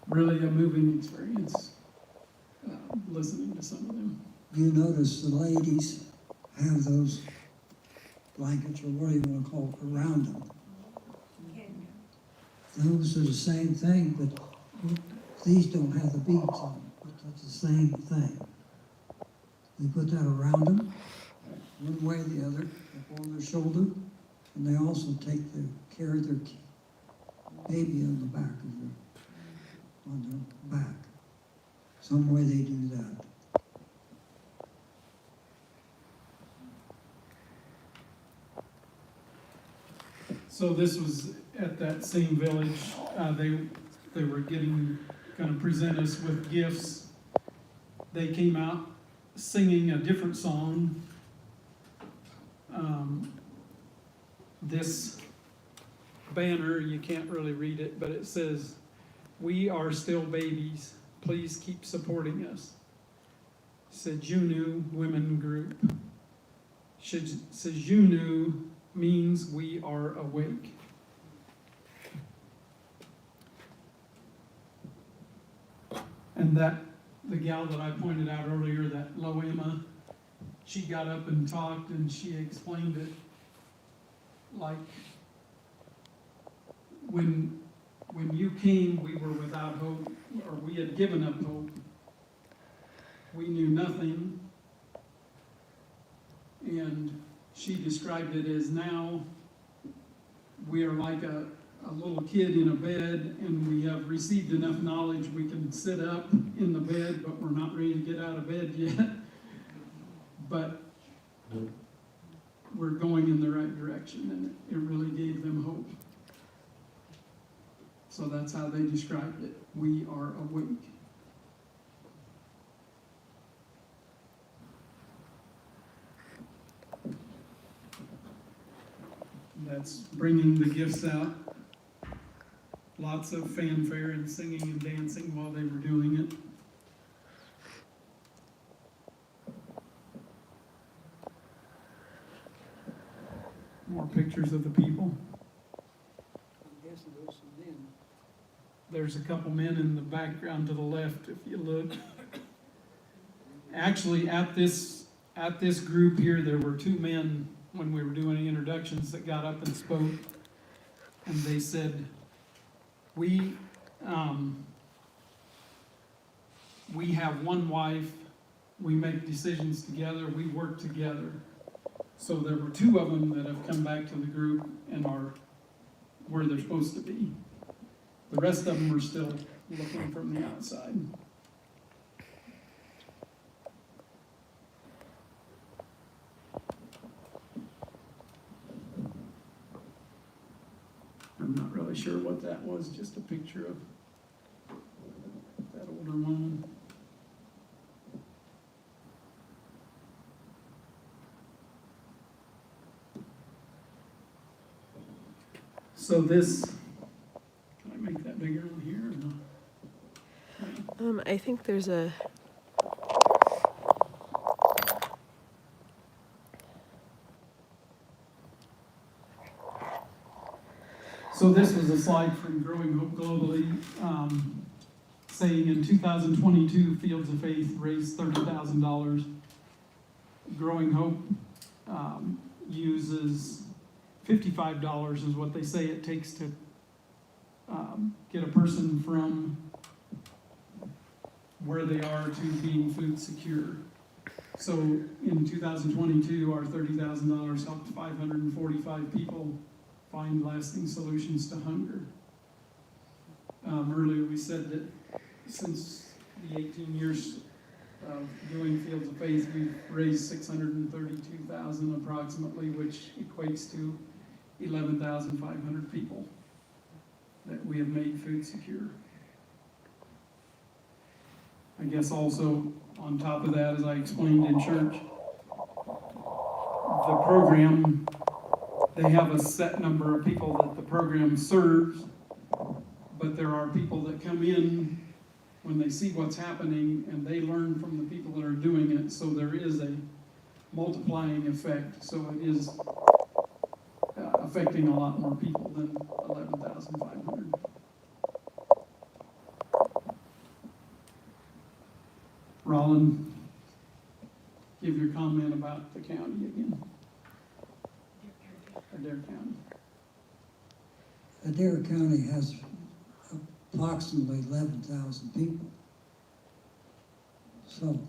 really a moving experience listening to some of them. You notice the ladies have those blankets, or what do you want to call it, around them. Those are the same thing, but these don't have the beads on them, but that's the same thing. They put that around them, one way or the other, up on their shoulder, and they also carry their baby on the back of on their back. Some way they do that. So this was at that same village. They were going to present us with gifts. They came out singing a different song. This banner, you can't really read it, but it says, "We are still babies. Please keep supporting us." Sejunu Women Group. Sejunu means we are awake. And that, the gal that I pointed out earlier, that Loema, she got up and talked, and she explained it like, when you came, we were without hope, or we had given up hope. We knew nothing. And she described it as, now we are like a little kid in a bed, and we have received enough knowledge we can sit up in the bed, but we're not ready to get out of bed yet. But we're going in the right direction, and it really gave them hope. So that's how they described it. We are awake. That's bringing the gifts out. Lots of fanfare and singing and dancing while they were doing it. More pictures of the people. I'm guessing those are men. There's a couple men in the background to the left if you look. Actually, at this group here, there were 2 men when we were doing the introductions that got up and spoke, and they said, we have one wife, we make decisions together, we work together. So there were 2 of them that have come back to the group and are where they're supposed to be. The rest of them are still looking from the outside. that was, just a picture of that older woman. So this, can I make that bigger on here or not? I think there's a, So this was a slide from Growing Hope Globally, saying in 2022, Fields of Faith raised $30,000. Growing Hope uses $55 is what they say it takes to get a person from where they are to being food secure. So in 2022, our $30,000 helped 545 people find lasting solutions to hunger. Earlier we said that since the 18 years of doing Fields of Faith, we've raised $632,000 approximately, which equates to 11,500 people that we have made food secure. I guess also on top of that, as I explained in church, the program, they have a set number of people that the program serves, but there are people that come in when they see what's happening and they learn from the people that are doing it, so there is a multiplying effect, so it is affecting a lot more people than 11,500. Roland, give your comment about the county again. Adair County. Adair County has approximately 11,000 people. So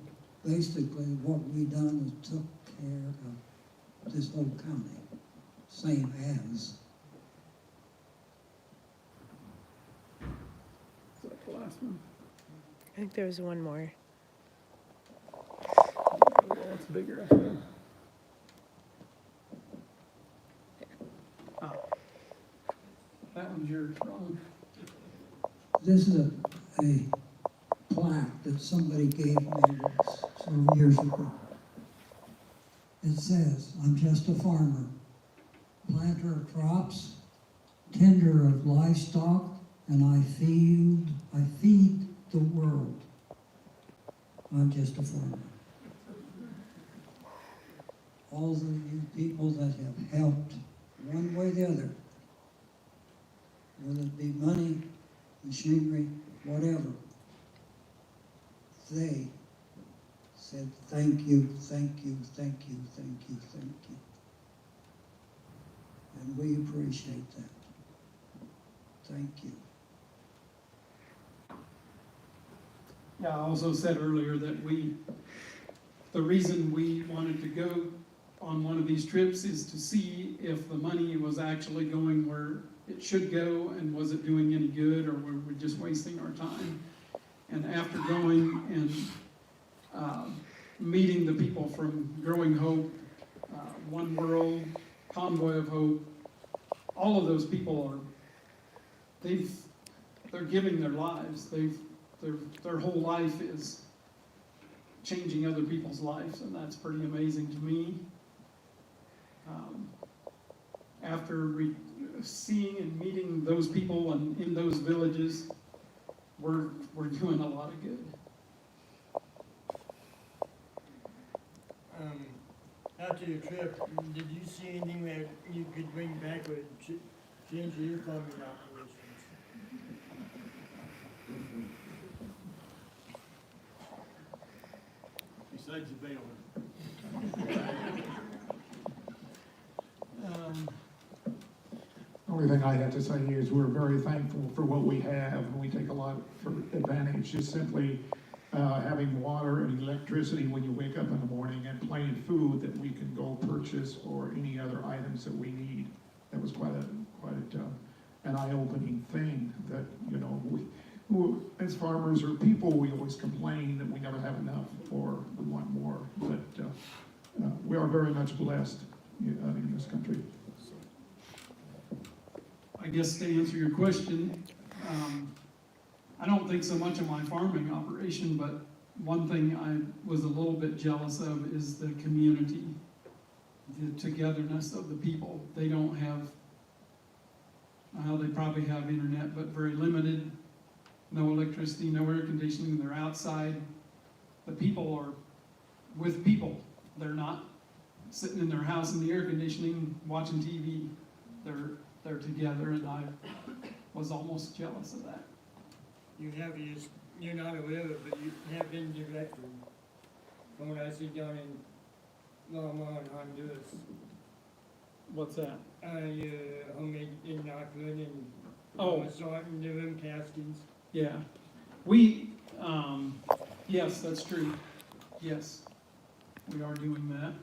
basically what we done is took care of this whole county, same as. Is that the last one? I think there was one more. Well, it's bigger, I think. Oh. That one's yours, Ron. This is a plaque that somebody gave me several years ago. It says, "I'm just a farmer, planter of crops, tender of livestock, and I feed the world. I'm just a farmer." All of you people that have helped one way or the other, whether it be money, machinery, whatever, they said, thank you, thank you, thank you, thank you, thank you. And we appreciate that. Thank you. Yeah, I also said earlier that the reason we wanted to go on one of these trips is to see if the money was actually going where it should go, and was it doing any good, or were we just wasting our time? And after going and meeting the people from Growing Hope, One World, Convoy of Hope, all of those people they're giving their lives. Their whole life is changing other people's lives, and that's pretty amazing to me. After seeing and meeting those people and in those villages, we're doing a lot of good. After your trip, did you see anything that you could bring back with change your farming operations? Besides the baler. The only thing I have to say is we're very thankful for what we have, and we take a lot for advantage, just simply having water and electricity when you wake up in the morning, and plenty of food that we can go purchase, or any other items that we need. That was quite an eye-opening thing, that, you know, we as farmers or people, we always complain that we never have enough, or we want more, but we are very much blessed in this country. I I guess to answer your question, I don't think so much of my farming operation, but one thing I was a little bit jealous of is the community, the togetherness of the people. They don't have, they probably have internet, but very limited, no electricity, no air conditioning, they're outside. The people are with people. They're not sitting in their house in the air conditioning, watching TV. They're together, and I was almost jealous of that. You're not aware of it, but you have been directly. From what I see down in Lama and Honduras. What's that? Homemade in Knockwood and Oh. sorting the room castings. Yeah. We, yes, that's true. Yes, we are doing that.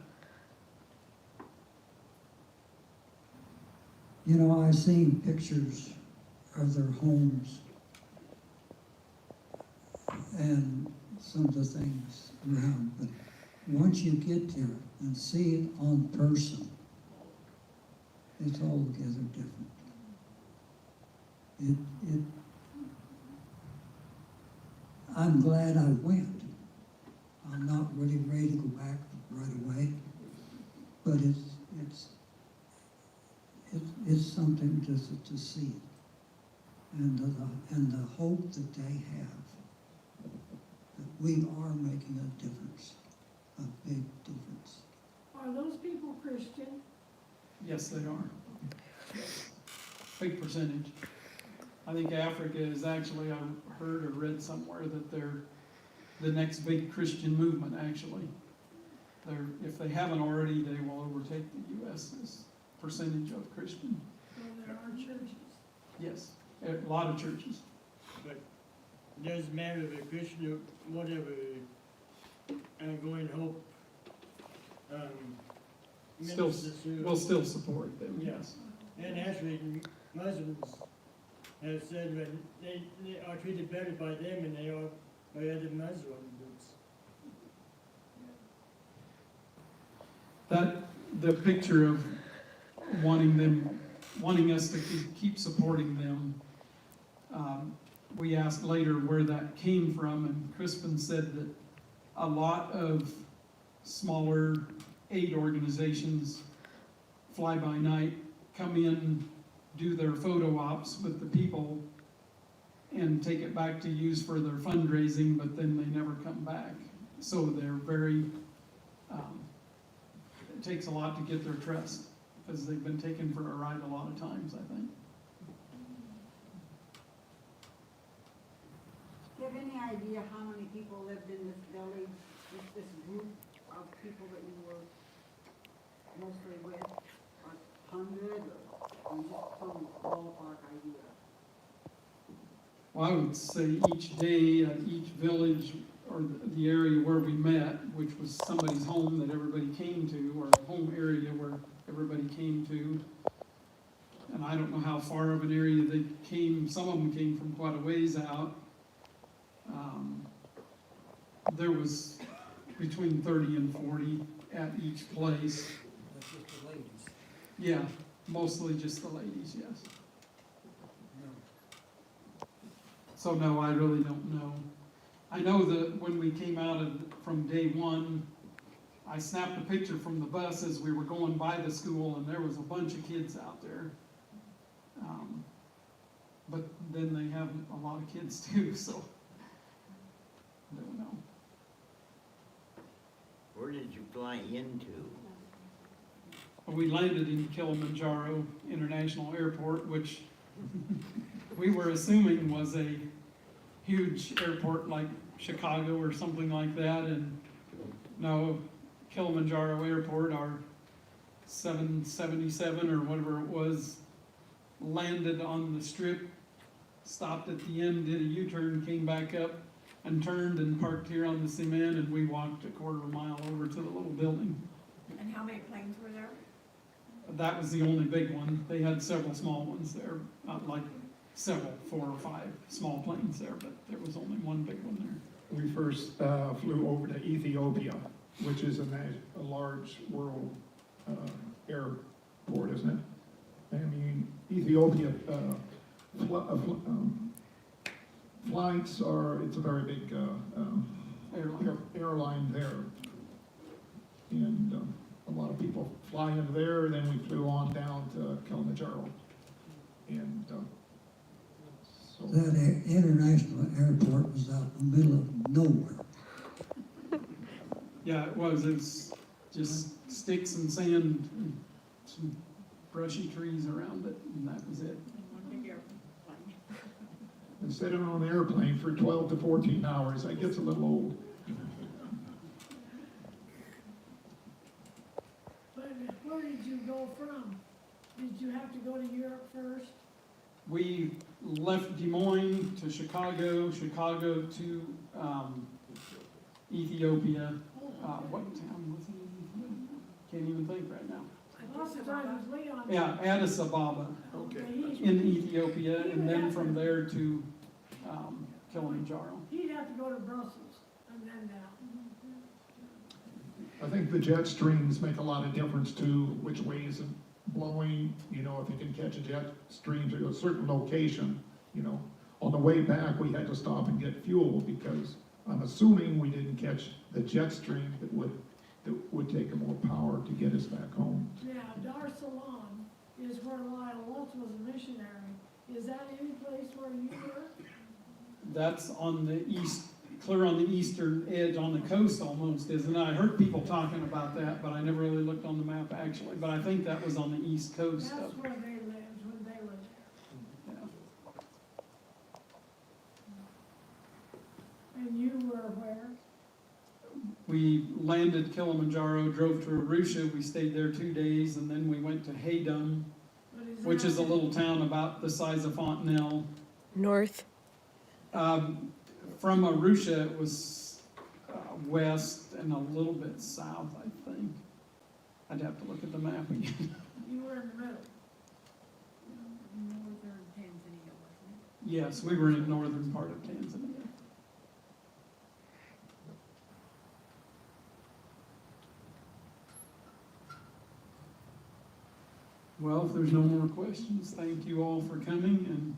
You know, I've seen pictures of their homes and some of the things around, but once you get there and see it on person, it's altogether different. I'm glad I went. I'm not really ready to go back right away, but it's something to see, and the hope that they have that we are making a difference, a big difference. Are those people Christian? Yes, they are. Big percentage. I think Africa is actually, I heard or read somewhere that they're the next big Christian movement, actually. If they haven't already, they will overtake the U.S.'s percentage of Christian. So there are churches. Yes, a lot of churches. But it doesn't matter if a Christian or whatever, and go and hope. We'll still support them, yes. And actually, Muslims have said that they are treated better by them than they are by other Muslim groups. The picture of wanting us to keep supporting them, we asked later where that came from, and Crispin said that a lot of smaller aid organizations, fly by night, come in, do their photo ops with the people, and take it back to use for their fundraising, but then they never come back. So they're very, it takes a lot to get their trust, because they've been taken for a ride a lot of times, I think. Do you have any idea how many people lived in this village, this group of people that you were mostly with? 100 or just some ballpark idea? Well, I would say each day at each village or the area where we met, which was somebody's home that everybody came to, or home area where everybody came to. And I don't know how far of an area they came. Some of them came from quite a ways out. There was between 30 and 40 at each place. That's just the ladies. Yeah, mostly just the ladies, yes. So no, I really don't know. I know that when we came out from day one, I snapped a picture from the bus as we were going by the school, and there was a bunch of kids out there. But then they have a lot of kids too, so I don't know. Where did you fly into? We landed in Kilimanjaro International Airport, which we were assuming was a huge airport like Chicago or something like that, and no, Kilimanjaro Airport, our 777 or whatever it was, landed on the strip, stopped at the end, did a U-turn, came back up, and turned and parked here on the cement, and we walked a quarter of a mile over to the little building. And how many planes were there? That was the only big one. They had several small ones there, not like several, 4 or 5 small planes there, but there was only one big one there. We first flew over to Ethiopia, which is a large world airport, isn't it? I mean, Ethiopia, flights are, it's a very big airline there. And a lot of people fly into there, then we flew on down to Kilimanjaro. And so. That international airport was out in the middle of nowhere. Yeah, it was. It's just sticks and sand, and some brushy trees around it, and that was it. And sitting on an airplane for 12 to 14 hours, that gets a little old. But where did you go from? Did you have to go to Europe first? We left Des Moines to Chicago, Chicago to Ethiopia. What town was it in Ethiopia? Can't even think right now. Lots of times with Leon. Yeah, Addis Ababa Okay. in Ethiopia, and then from there to Kilimanjaro. He'd have to go to Brussels and then down. I think the jet streams make a lot of difference too, which way is it blowing, you know, if you can catch a jet stream to a certain location, you know. On the way back, we had to stop and get fuel because I'm assuming we didn't catch the jet stream that would take more power to get us back home. Now, Dar es Salaam is where Lyle Lutz was a missionary. Is that any place where you were? That's on the east, clear on the eastern edge, on the coast almost, isn't it? I heard people talking about that, but I never really looked on the map actually. But I think that was on the east coast That's of, where they lived when they were there. yeah. And you were where? We landed Kilimanjaro, drove to Arusha, we stayed there 2 days, and then we went to Haydum, which is a little town about the size of Fontenelle. North. From Arusha, it was west and a little bit south, I think. I'd have to look at the map again. You were in the middle. Northern Tanzania, wasn't Yes, we were in northern part of Tanzania. Well, if there's no more questions, thank you all for coming, and